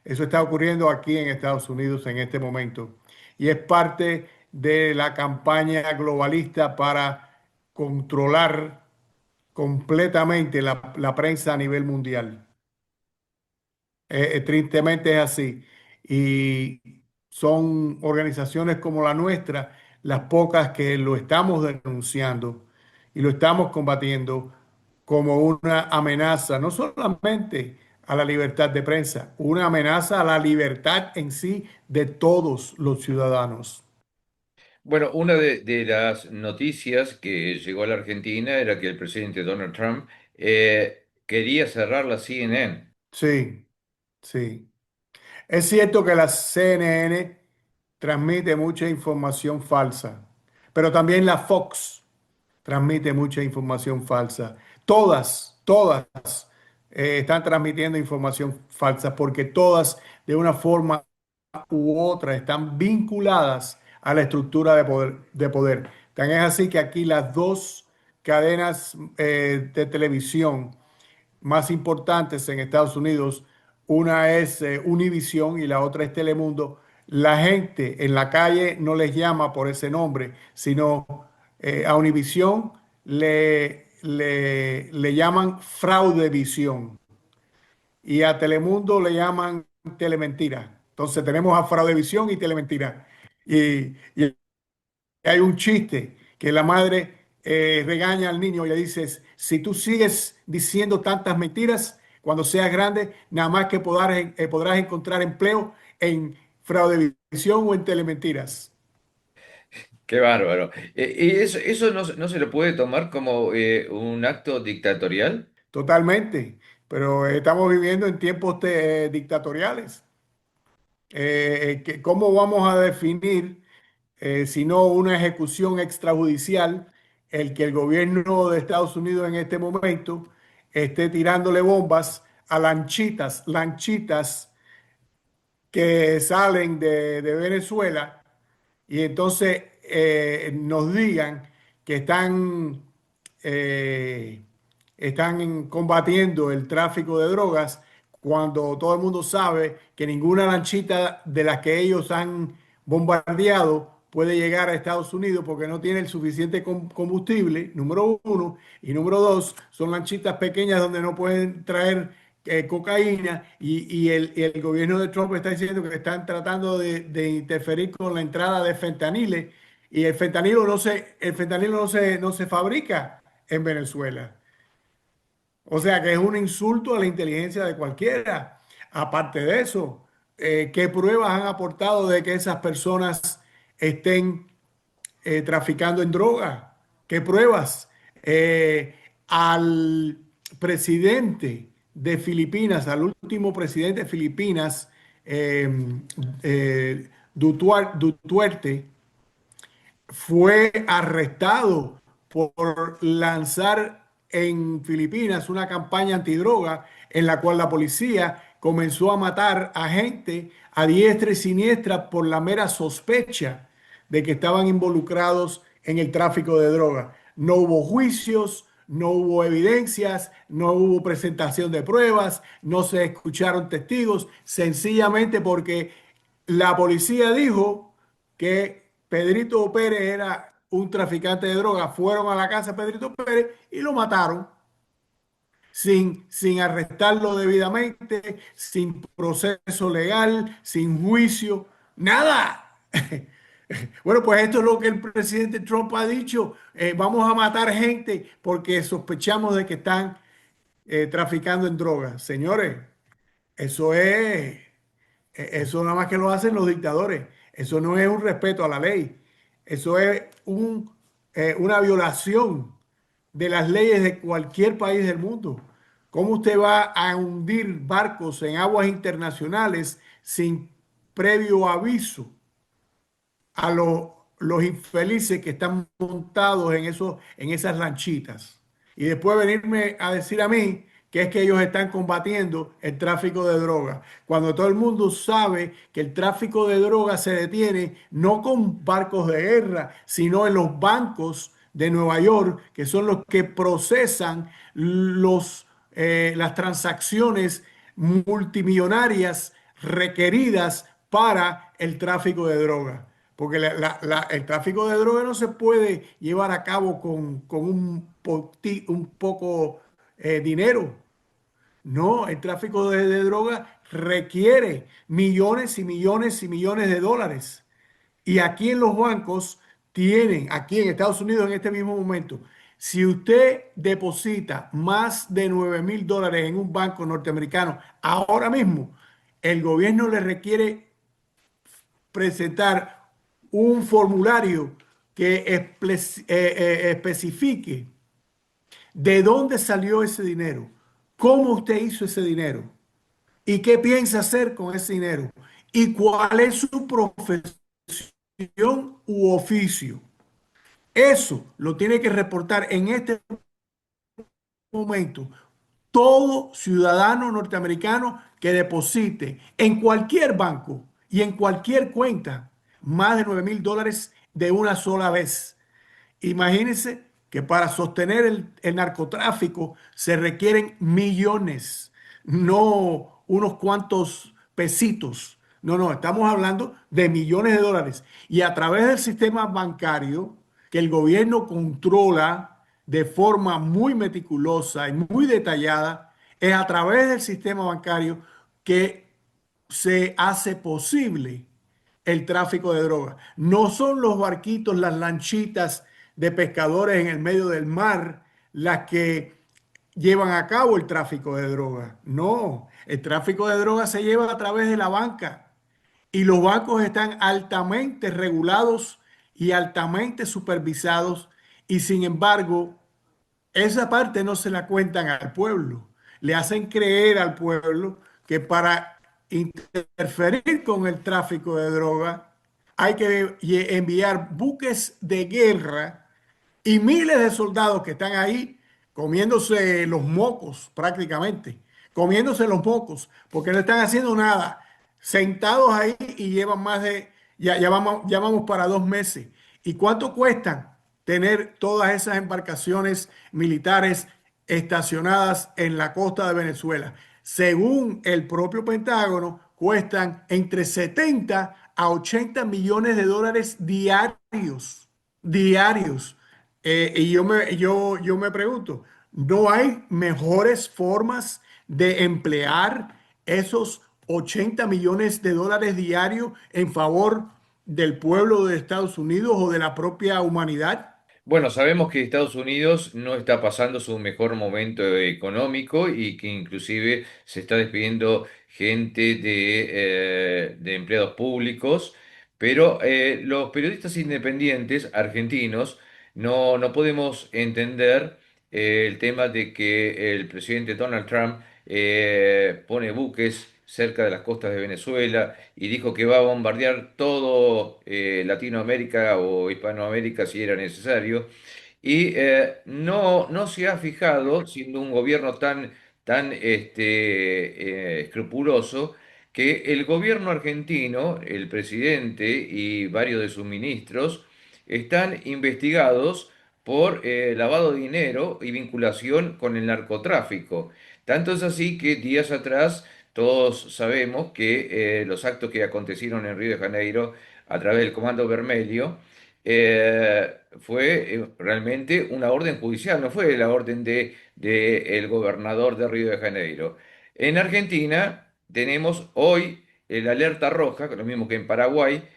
Eso está ocurriendo aquí en Estados Unidos en este momento y es parte de la campaña globalista para controlar completamente la prensa a nivel mundial. Tristemente es así. Y son organizaciones como la nuestra las pocas que lo estamos denunciando y lo estamos combatiendo como una amenaza, no solamente a la libertad de prensa, una amenaza a la libertad en sí de todos los ciudadanos. Bueno, una de las noticias que llegó a la Argentina era que el presidente Donald Trump quería cerrar la CNN. Sí, sí. Es cierto que la CNN transmite mucha información falsa, pero también la Fox transmite mucha información falsa. Todas están transmitiendo información falsa porque todas, de una forma u otra, están vinculadas a la estructura de poder. Tan es así que aquí las dos cadenas de televisión más importantes en Estados Unidos, una es Univision y la otra es Telemundo. La gente en la calle no les llama por ese nombre, sino a Univision le llaman Fraudevisión y a Telemundo le llaman Telementira. Entonces tenemos a Fraudevisión y Telementira. Y hay un chiste que la madre regaña al niño y le dice, si tú sigues diciendo tantas mentiras, cuando seas grande, nada más que podrás encontrar empleo en Fraudevisión o en Telementiras. Qué bárbaro. ¿Y eso no se lo puede tomar como un acto dictatorial? Totalmente. Pero estamos viviendo en tiempos dictatoriales. ¿Cómo vamos a definir, si no una ejecución extrajudicial, el que el gobierno de Estados Unidos en este momento esté tirándole bombas a lanchitas que salen de Venezuela y entonces nos digan que eh, están combatiendo el tráfico de drogas cuando todo el mundo sabe que ninguna lanchita de las que ellos han bombardeado puede llegar a Estados Unidos porque no tiene el suficiente combustible, número uno, y número dos, son lanchitas pequeñas donde no pueden traer cocaína y el gobierno de Trump está diciendo que están tratando de interferir con la entrada de fentaniles y el fentanilo no se fabrica en Venezuela. O sea que es un insulto a la inteligencia de cualquiera. Aparte de eso, ¿qué pruebas han aportado de que esas personas estén traficando en droga? ¿Qué pruebas? Al presidente de Filipinas, al último presidente de Filipinas, eh, Dutuerte, fue arrestado por lanzar en Filipinas una campaña antidroga en la cual la policía comenzó a matar a gente a diestra y siniestra por la mera sospecha de que estaban involucrados en el tráfico de droga. No hubo juicios, no hubo evidencias, no hubo presentación de pruebas, no se escucharon testigos, sencillamente porque la policía dijo que Pedrito Pérez era un traficante de drogas. Fueron a la casa de Pedrito Pérez y lo mataron sin arrestarlo debidamente, sin proceso legal, sin juicio, nada. Bueno, pues esto es lo que el presidente Trump ha dicho. Vamos a matar gente porque sospechamos de que están traficando en drogas. Señores, Eso es, eso nada más que lo hacen los dictadores. Eso no es un respeto a la ley. Eso es una violación de las leyes de cualquier país del mundo. ¿Cómo usted va a hundir barcos en aguas internacionales sin previo aviso a los infelices que están montados en esas lanchitas? Y después venirme a decir a mí que es que ellos están combatiendo el tráfico de drogas, cuando todo el mundo sabe que el tráfico de drogas se detiene no con barcos de guerra, sino en los bancos de Nueva York, que son los que procesan las transacciones multimillonarias requeridas para el tráfico de drogas. Porque el tráfico de drogas no se puede llevar a cabo con un poco dinero. No, el tráfico de drogas requiere millones y millones y millones de dólares. Y aquí en los bancos tienen, aquí en Estados Unidos en este mismo momento, si usted deposita más de $9,000 en un banco norteamericano ahora mismo, el gobierno le requiere presentar un formulario que especifique de dónde salió ese dinero, cómo usted hizo ese dinero y qué piensa hacer con ese dinero y cuál es su profesión u oficio. Eso lo tiene que reportar en este momento todo ciudadano norteamericano que deposite en cualquier banco y en cualquier cuenta más de $9,000 de una sola vez. Imagínense que para sostener el narcotráfico se requieren millones, no unos cuantos pesitos. No, no, estamos hablando de millones de dólares. Y a través del sistema bancario que el gobierno controla de forma muy meticulosa y muy detallada, es a través del sistema bancario que se hace posible el tráfico de drogas. No son los barquitos, las lanchitas de pescadores en el medio del mar las que llevan a cabo el tráfico de drogas. No, el tráfico de drogas se lleva a través de la banca y los bancos están altamente regulados y altamente supervisados y sin embargo esa parte no se la cuentan al pueblo. Le hacen creer al pueblo que para interferir con el tráfico de droga hay que enviar buques de guerra y miles de soldados que están ahí comiéndose los mocos prácticamente, comiéndose los mocos, porque no están haciendo nada, sentados ahí y llevan ya vamos para 2 meses. ¿Y cuánto cuestan tener todas esas embarcaciones militares estacionadas en la costa de Venezuela? Según el propio Pentágono, cuestan entre 70 a 80 millones de dólares diarios, diarios. Y yo me pregunto, ¿no hay mejores formas de emplear esos 80 millones de dólares diarios en favor del pueblo de Estados Unidos o de la propia humanidad? Bueno, sabemos que Estados Unidos no está pasando su mejor momento económico y que inclusive se está despidiendo gente de empleados públicos, pero los periodistas independientes argentinos no podemos entender el tema de que el presidente Donald Trump pone buques cerca de las costas de Venezuela y dijo que va a bombardear todo Latinoamérica o Hispanoamérica si era necesario. Y no se ha fijado, siendo un gobierno tan escrupuloso, que el gobierno argentino, el presidente y varios de sus ministros están investigados por lavado de dinero y vinculación con el narcotráfico. Tanto es así que días atrás todos sabemos que los actos que acontecieron en Río de Janeiro a través del Comando Vermelho fue realmente una orden judicial, no fue la orden de el gobernador de Río de Janeiro. En Argentina tenemos hoy el alerta roja, lo mismo que en Paraguay,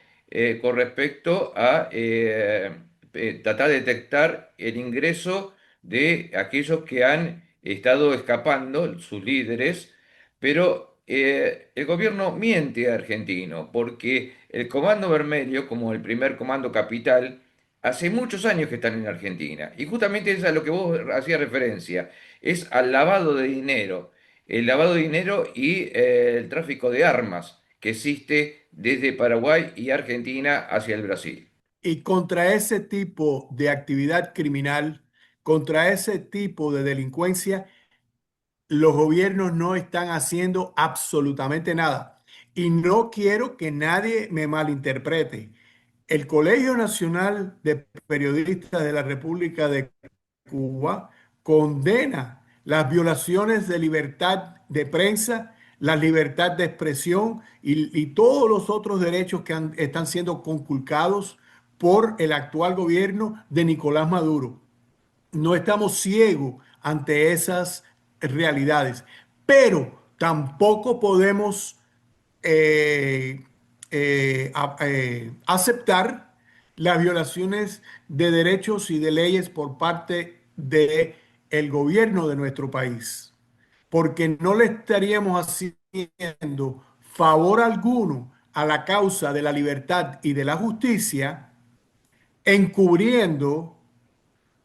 con respecto a tratar de detectar el ingreso de aquellos que han estado escapando, sus líderes, pero el gobierno miente a argentino, porque el Comando Vermelho, como el primer comando capital, hace muchos años que están en Argentina. Y justamente es a lo que vos hacías referencia, es al lavado de dinero. El lavado de dinero y el tráfico de armas que existe desde Paraguay y Argentina hacia el Brasil. Y contra ese tipo de actividad criminal, contra ese tipo de delincuencia, los gobiernos no están haciendo absolutamente nada. Y no quiero que nadie me malinterprete. El Colegio Nacional de Periodistas de la República de Cuba condena las violaciones de libertad de prensa, la libertad de expresión y todos los otros derechos que están siendo conculcados por el actual gobierno de Nicolás Maduro. No estamos ciegos ante esas realidades, pero tampoco podemos eh, aceptar las violaciones de derechos y de leyes por parte de el gobierno de nuestro país, porque no le estaríamos haciendo favor alguno a la causa de la libertad y de la justicia, encubriendo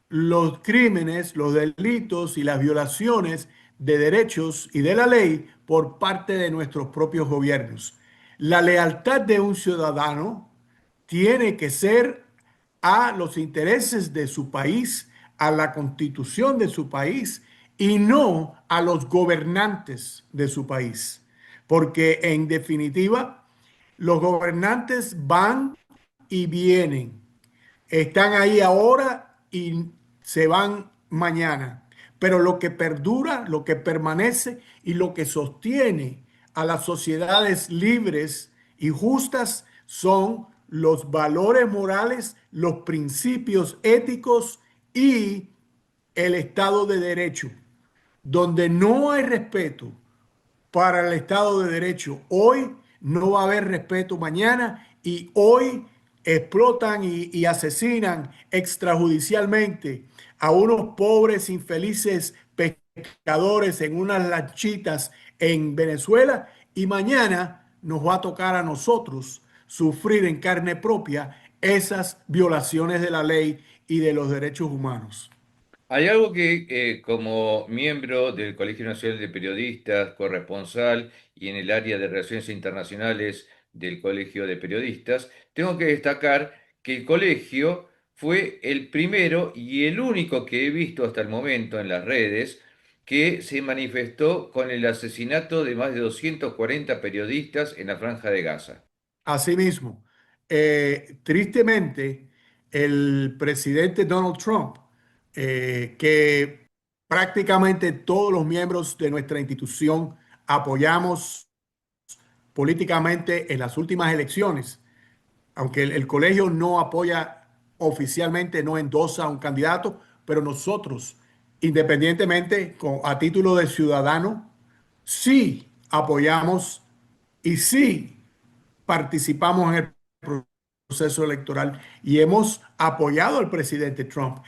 los crímenes, los delitos y las violaciones de derechos y de la ley por parte de nuestros propios gobiernos. La lealtad de un ciudadano tiene que ser a los intereses de su país, a la constitución de su país y no a los gobernantes de su país. Porque en definitiva, los gobernantes van y vienen, están ahí ahora y se van mañana. Pero lo que perdura, lo que permanece y lo que sostiene a las sociedades libres y justas son los valores morales, los principios éticos y el Estado de Derecho. Donde no hay respeto para el Estado de Derecho hoy, no va a haber respeto mañana y hoy explotan y asesinan extrajudicialmente a unos pobres, infelices pescadores en unas lanchitas en Venezuela y mañana nos va a tocar a nosotros sufrir en carne propia esas violaciones de la ley y de los derechos humanos. Hay algo que, como miembro del Colegio Nacional de Periodistas, corresponsal y en el área de Relaciones Internacionales del Colegio de Periodistas, tengo que destacar que el colegio fue el primero y el único que he visto hasta el momento en las redes que se manifestó con el asesinato de más de 240 periodistas en la Franja de Gaza. Asimismo, tristemente, el presidente Donald Trump, que prácticamente todos los miembros de nuestra institución apoyamos políticamente en las últimas elecciones, aunque el colegio no apoya oficialmente, no endosa a un candidato, pero nosotros, independientemente, a título de ciudadano, sí apoyamos y sí participamos en el proceso electoral y hemos apoyado al presidente Trump,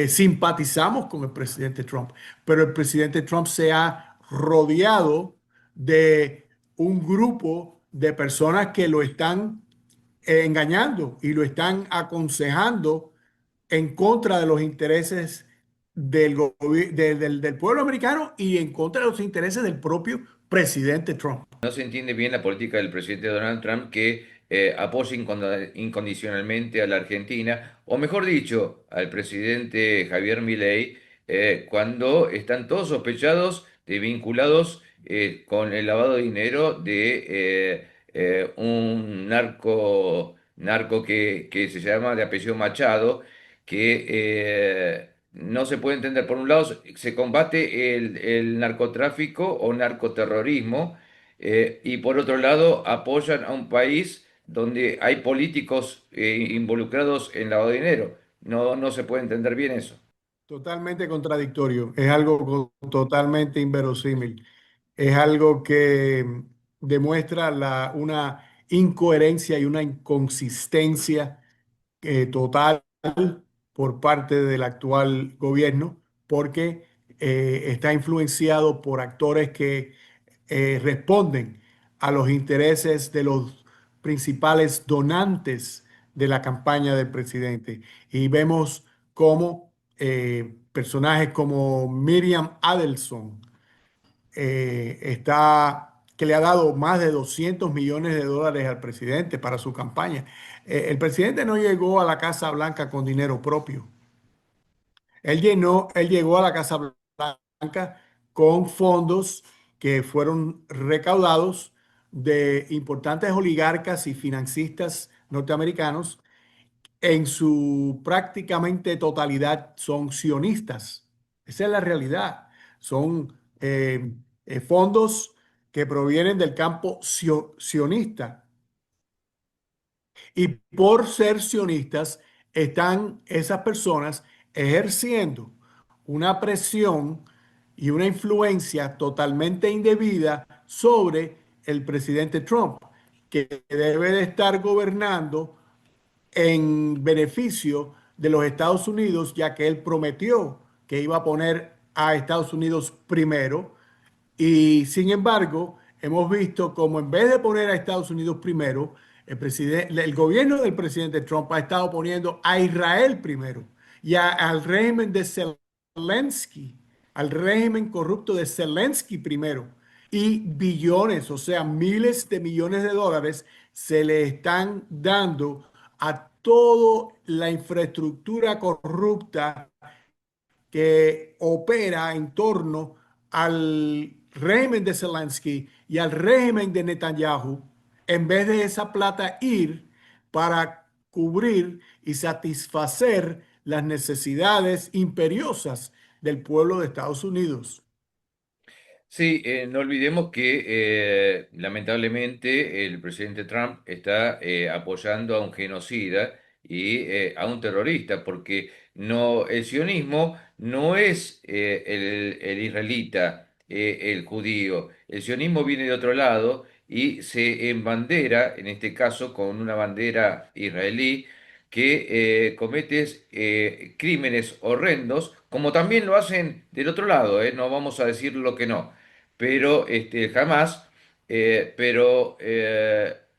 simpatizamos con el presidente Trump, pero el presidente Trump se ha rodeado de un grupo de personas que lo están engañando y lo están aconsejando en contra de los intereses del pueblo americano y en contra de los intereses del propio presidente Trump. No se entiende bien la política del presidente Donald Trump que apoya incondicionalmente a la Argentina, o mejor dicho, al presidente Javier Milei, cuando están todos sospechados de vinculados con el lavado de dinero de un narco que se llama de apellido Machado, que no se puede entender. Por un lado, se combate el narcotráfico o narcoterrorismo y por otro lado apoyan a un país donde hay políticos involucrados en lavado de dinero. No, no se puede entender bien eso. Totalmente contradictorio, es algo totalmente inverosímil, es algo que demuestra una incoherencia y una inconsistencia total por parte del actual gobierno, porque está influenciado por actores que responden a los intereses de los principales donantes de la campaña del presidente. Y vemos cómo personajes como Miriam Adelson, que le ha dado más de 200 millones de dólares al presidente para su campaña. El presidente no llegó a la Casa Blanca con dinero propio. Él llegó a la Casa Blanca con fondos que fueron recaudados de importantes oligarcas y financistas norteamericanos. En su prácticamente totalidad son sionistas. Esa es la realidad. Son fondos que provienen del campo sionista. Y por ser sionistas, están esas personas ejerciendo una presión y una influencia totalmente indebida sobre el presidente Trump, que debe de estar gobernando en beneficio de los Estados Unidos, ya que él prometió que iba a poner a Estados Unidos primero. Y sin embargo, hemos visto como en vez de poner a Estados Unidos primero, el gobierno del presidente Trump ha estado poniendo a Israel primero y al régimen de Zelensky, al régimen corrupto de Zelensky primero. Y billones, o sea, miles de millones de dólares se le están dando a toda la infraestructura corrupta que opera en torno al régimen de Zelensky y al régimen de Netanyahu, en vez de esa plata ir para cubrir y satisfacer las necesidades imperiosas del pueblo de Estados Unidos. Sí, no olvidemos que lamentablemente el presidente Trump está apoyando a un genocida y a un terrorista, porque no, el sionismo no es el israelita, el judío. El sionismo viene de otro lado y se embandera, en este caso con una bandera israelí, que comete crímenes horrendos, como también lo hacen del otro lado, no vamos a decir lo que no, pero jamás, pero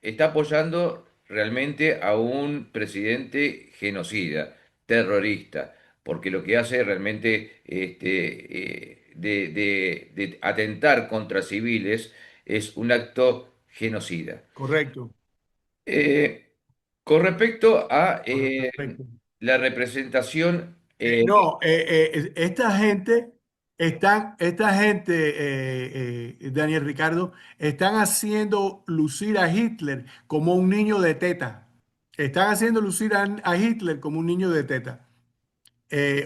está apoyando realmente a un presidente genocida, terrorista, porque lo que hace realmente de atentar contra civiles es un acto genocida. Correcto, Eh, con respecto a correcto. la representación, No, esta gente, Daniel Ricardo, están haciendo lucir a Hitler como un niño de teta. Están haciendo lucir a Hitler como un niño de teta.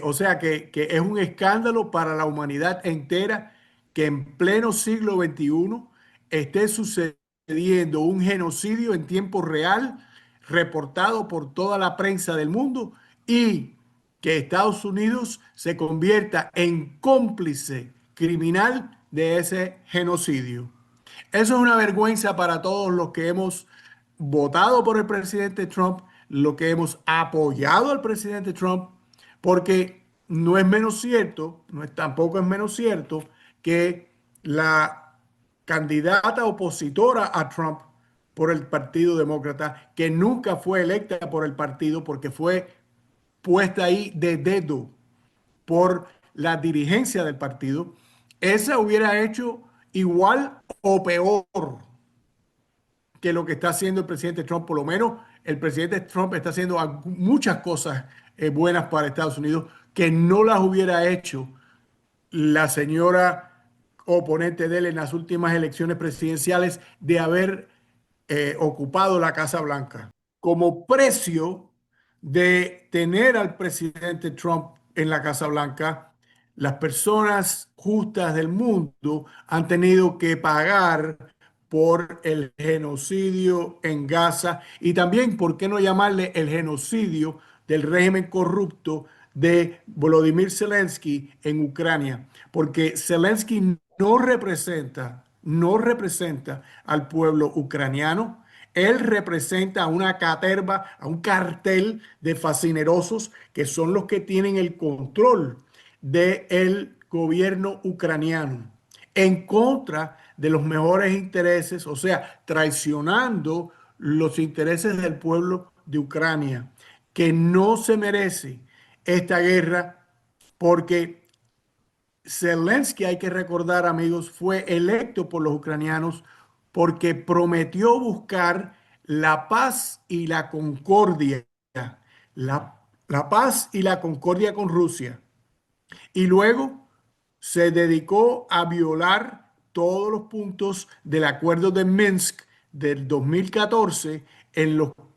O sea que es un escándalo para la humanidad entera que en pleno siglo XXI esté sucediendo un genocidio en tiempo real, reportado por toda la prensa del mundo, y que Estados Unidos se convierta en cómplice criminal de ese genocidio. Eso es una vergüenza para todos los que hemos votado por el presidente Trump, los que hemos apoyado al presidente Trump, porque no es menos cierto, tampoco es menos cierto que la candidata opositora a Trump por el Partido Demócrata, que nunca fue electa por el partido porque fue puesta ahí de dedo por la dirigencia del partido, esa hubiera hecho igual o peor que lo que está haciendo el presidente Trump. Por lo menos el presidente Trump está haciendo muchas cosas buenas para Estados Unidos que no las hubiera hecho la señora oponente de él en las últimas elecciones presidenciales de haber ocupado la Casa Blanca. Como precio de tener al presidente Trump en la Casa Blanca, las personas justas del mundo han tenido que pagar por el genocidio en Gaza y también, ¿por qué no llamarle el genocidio del régimen corrupto de Volodymyr Zelensky en Ucrania? Porque Zelensky no representa al pueblo ucraniano. Él representa a una caterva, a un cartel de fascinerosos que son los que tienen el control del gobierno ucraniano. en contra de los mejores intereses, o sea, traicionando los intereses del pueblo de Ucrania, que no se merece esta guerra porque Zelensky, hay que recordar, amigos, fue electo por los ucranianos porque prometió buscar la paz y la concordia, la paz y la concordia con Rusia. Y luego se dedicó a violar todos los puntos del acuerdo de Minsk del 2014,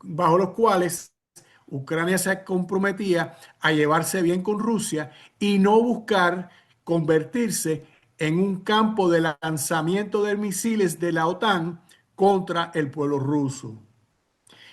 bajo los cuales Ucrania se comprometía a llevarse bien con Rusia y no buscar convertirse en un campo de lanzamiento de misiles de la OTAN contra el pueblo ruso.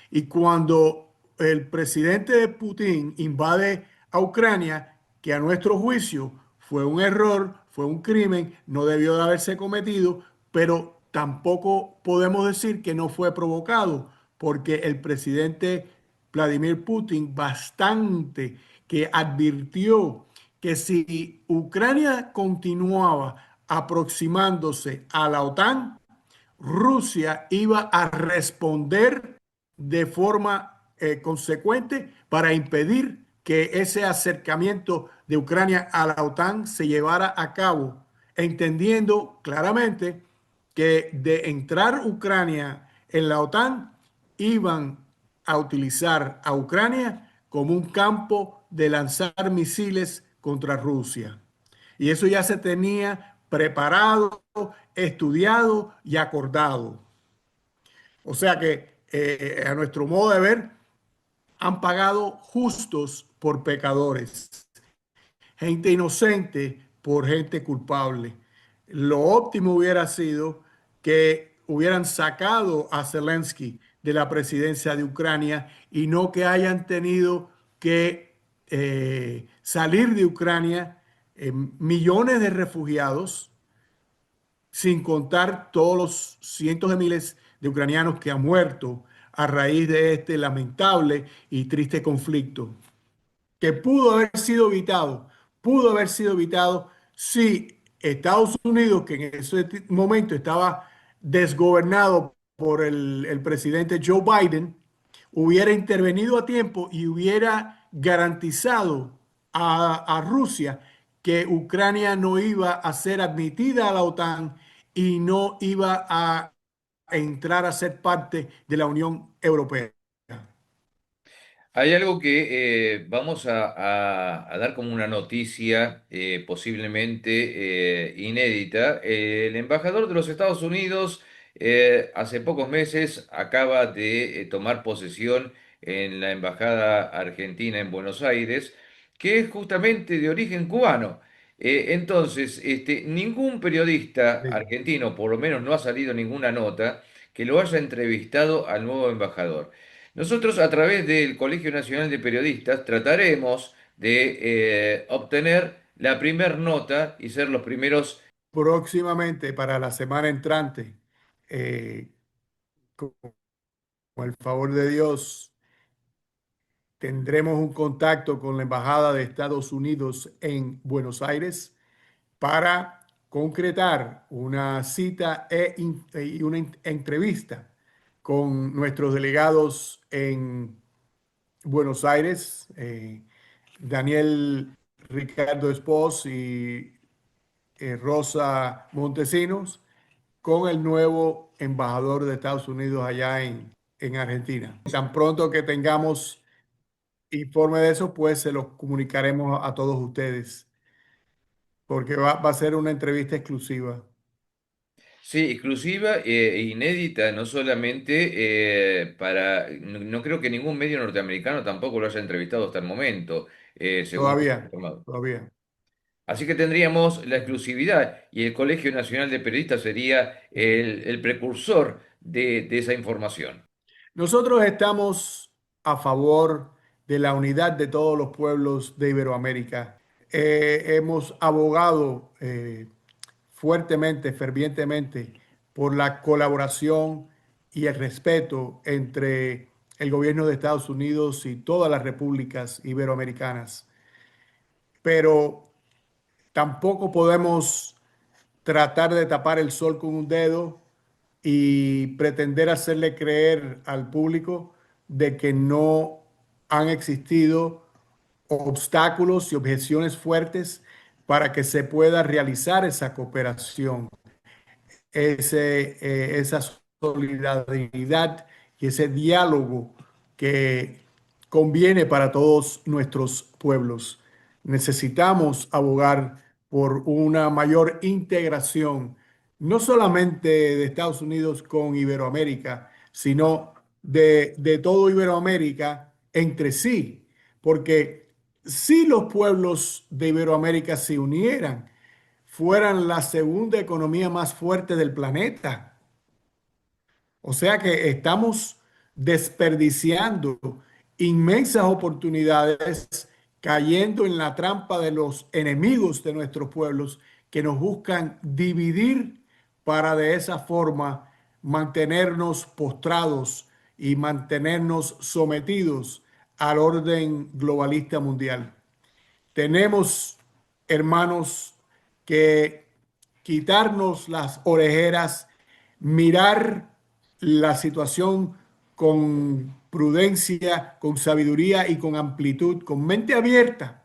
Y cuando el presidente Putin invade a Ucrania, que a nuestro juicio fue un error, fue un crimen, no debió de haberse cometido, pero tampoco podemos decir que no fue provocado, porque el presidente Vladimir Putin bastante que advirtió que si Ucrania continuaba aproximándose a la OTAN, Rusia iba a responder de forma consecuente para impedir que ese acercamiento de Ucrania a la OTAN se llevara a cabo, entendiendo claramente que de entrar Ucrania en la OTAN iban a utilizar a Ucrania como un campo de lanzar misiles contra Rusia. Y eso ya se tenía preparado, estudiado y acordado. O sea que, a nuestro modo de ver, han pagado justos por pecadores, gente inocente por gente culpable. Lo óptimo hubiera sido que hubieran sacado a Zelensky de la presidencia de Ucrania y no que hayan tenido que salir de Ucrania millones de refugiados, sin contar todos los cientos de miles de ucranianos que han muerto a raíz de este lamentable y triste conflicto, que pudo haber sido evitado si Estados Unidos, que en ese momento estaba desgobernado por el presidente Joe Biden, hubiera intervenido a tiempo y hubiera garantizado a Rusia que Ucrania no iba a ser admitida a la OTAN y no iba a entrar a ser parte de la Unión Europea. Hay algo que vamos a dar como una noticia posiblemente inédita. El embajador de los Estados Unidos hace pocos meses acaba de tomar posesión en la Embajada Argentina en Buenos Aires, que es justamente de origen cubano. Entonces, ningún periodista Sí. argentino, por lo menos no ha salido ninguna nota, que lo haya entrevistado al nuevo embajador. Nosotros a través del Colegio Nacional de Periodistas trataremos de obtener la primer nota y ser los primeros. Próximamente, para la semana entrante, con el favor de Dios, tendremos un contacto con la Embajada de Estados Unidos en Buenos Aires para concretar una cita y una entrevista con nuestros delegados en Buenos Aires, Daniel Ricardo Espos y Rosa Montesinos, con el nuevo embajador de Estados Unidos allá en Argentina. Tan pronto que tengamos informe de eso, pues se los comunicaremos a todos ustedes, porque va a ser una entrevista exclusiva. Sí, exclusiva e inédita, no solamente no creo que ningún medio norteamericano tampoco lo haya entrevistado hasta el momento, según lo que he Todavía, informado. todavía. Así que tendríamos la exclusividad y el Colegio Nacional de Periodistas sería el precursor de esa información. Nosotros estamos a favor de la unidad de todos los pueblos de Iberoamérica. Hemos abogado fuertemente, fervientemente, por la colaboración y el respeto entre el gobierno de Estados Unidos y todas las repúblicas iberoamericanas. Pero tampoco podemos tratar de tapar el sol con un dedo y pretender hacerle creer al público de que no han existido obstáculos y objeciones fuertes para que se pueda realizar esa cooperación, esa solidaridad y ese diálogo que conviene para todos nuestros pueblos. Necesitamos abogar por una mayor integración, no solamente de Estados Unidos con Iberoamérica, sino de todo Iberoamérica entre sí, porque si los pueblos de Iberoamérica se unieran, fueran la segunda economía más fuerte del planeta. O sea que estamos desperdiciando inmensas oportunidades, cayendo en la trampa de los enemigos de nuestros pueblos que nos buscan dividir para de esa forma mantenernos postrados y mantenernos sometidos al orden globalista mundial. Tenemos, hermanos, que quitarnos las orejeras, mirar la situación con prudencia, con sabiduría y con amplitud, con mente abierta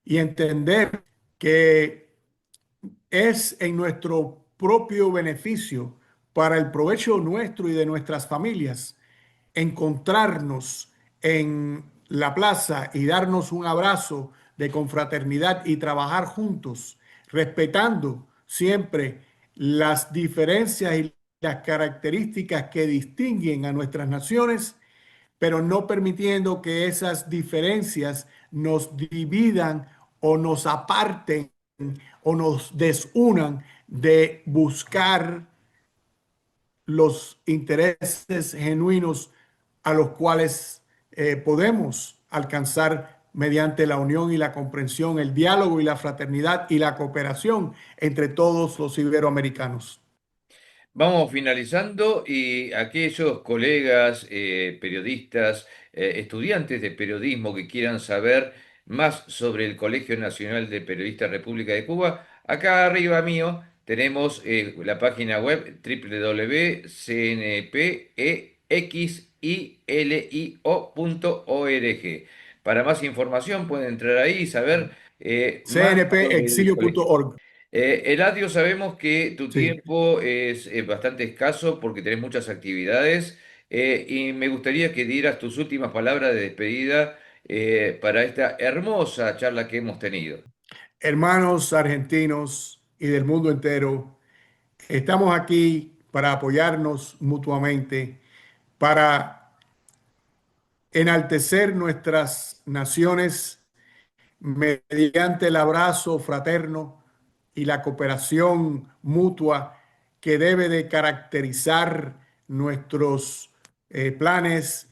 y entender que es en nuestro propio beneficio, para el provecho nuestro y de nuestras familias, encontrarnos en la plaza y darnos un abrazo de confraternidad y trabajar juntos, respetando siempre las diferencias y las características que distinguen a nuestras naciones, pero no permitiendo que esas diferencias nos dividan o nos aparten o nos desunan de buscar los intereses genuinos a los cuales podemos alcanzar mediante la unión y la comprensión, el diálogo y la fraternidad y la cooperación entre todos los iberoamericanos. Vamos finalizando y aquellos colegas, periodistas, estudiantes de periodismo que quieran saber más sobre el Colegio Nacional de Periodistas República de Cuba, acá arriba mío tenemos la página web www.cnpexilio.org. Para más información pueden entrar ahí y saber más sobre el colegio. cnpexilio.org. Eladio, sabemos que tu Sí. tiempo es bastante escaso porque tenés muchas actividades y me gustaría que dieras tus últimas palabras de despedida para esta hermosa charla que hemos tenido. Hermanos argentinos y del mundo entero, estamos aquí para apoyarnos mutuamente, para enaltecer nuestras naciones mediante el abrazo fraterno y la cooperación mutua que debe de caracterizar nuestros planes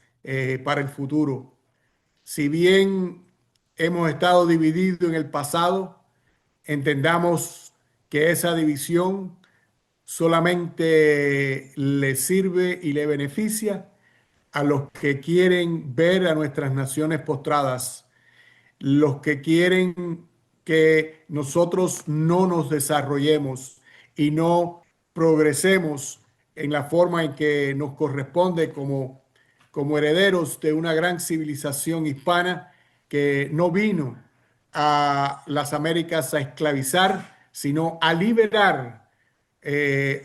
para el futuro. Si bien hemos estado divididos en el pasado, entendamos que esa división solamente le sirve y le beneficia a los que quieren ver a nuestras naciones postradas, los que quieren que nosotros no nos desarrollemos y no progresemos en la forma en que nos corresponde como herederos de una gran civilización hispana que no vino a las Américas a esclavizar, sino a liberar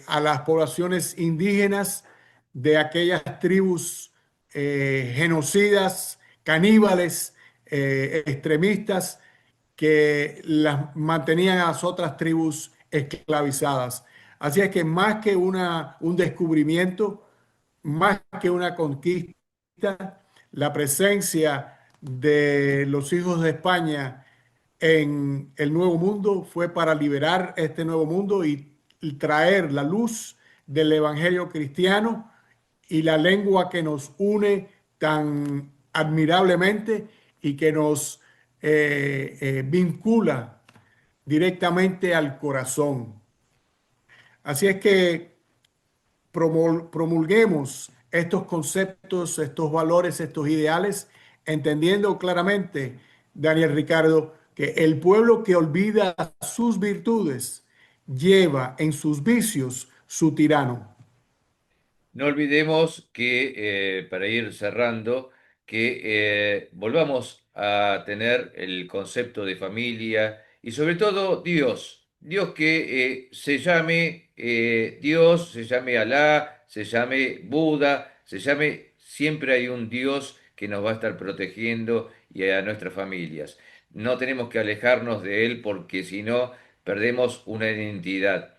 a las poblaciones indígenas de aquellas tribus genocidas, caníbales, extremistas que las mantenían a las otras tribus esclavizadas. Así es que más que un descubrimiento, más que una conquista, la presencia de los hijos de España en el Nuevo Mundo fue para liberar este Nuevo Mundo y traer la luz del Evangelio cristiano y la lengua que nos une tan admirablemente y que nos vincula directamente al corazón. Así es que promulguemos estos conceptos, estos valores, estos ideales, entendiendo claramente, Daniel Ricardo, que el pueblo que olvida sus virtudes lleva en sus vicios su tirano. No olvidemos que, para ir cerrando, que volvamos a tener el concepto de familia y sobre todo Dios. Dios que se llame Dios, se llame Alá, se llame Buda, se llame, siempre hay un Dios que nos va a estar protegiendo y a nuestras familias. No tenemos que alejarnos de Él porque si no perdemos una identidad.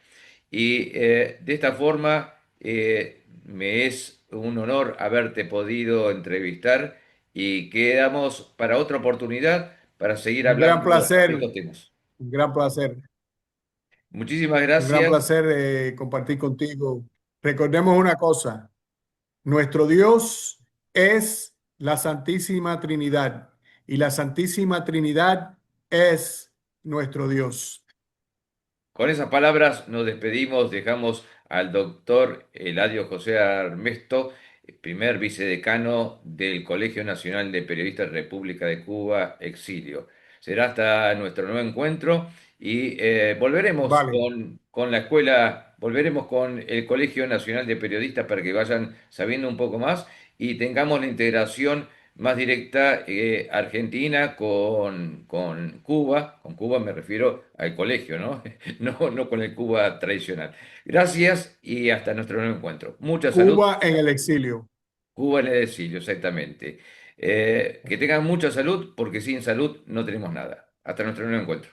Y de esta forma me es un honor haberte podido entrevistar y quedamos para otra oportunidad para seguir Un gran hablando placer, de estos temas. un gran placer, Muchísimas un gran gracias. placer compartir contigo. Recordemos una cosa, nuestro Dios es la Santísima Trinidad y la Santísima Trinidad es nuestro Dios. Con esas palabras nos despedimos, dejamos al doctor Eladio José Armesto, primer vicedecano del Colegio Nacional de Periodistas República de Cuba, Exilio. Será hasta nuestro nuevo encuentro y volveremos Vale. con la escuela, volveremos con el Colegio Nacional de Periodistas para que vayan sabiendo un poco más y tengamos la integración más directa Argentina con Cuba me refiero al colegio, ¿no? No con el Cuba tradicional. Gracias y hasta nuestro nuevo encuentro. Mucha salud. Cuba en el exilio. Cuba en el exilio, exactamente. Que tengan mucha salud porque sin salud no tenemos nada. Hasta nuestro nuevo encuentro.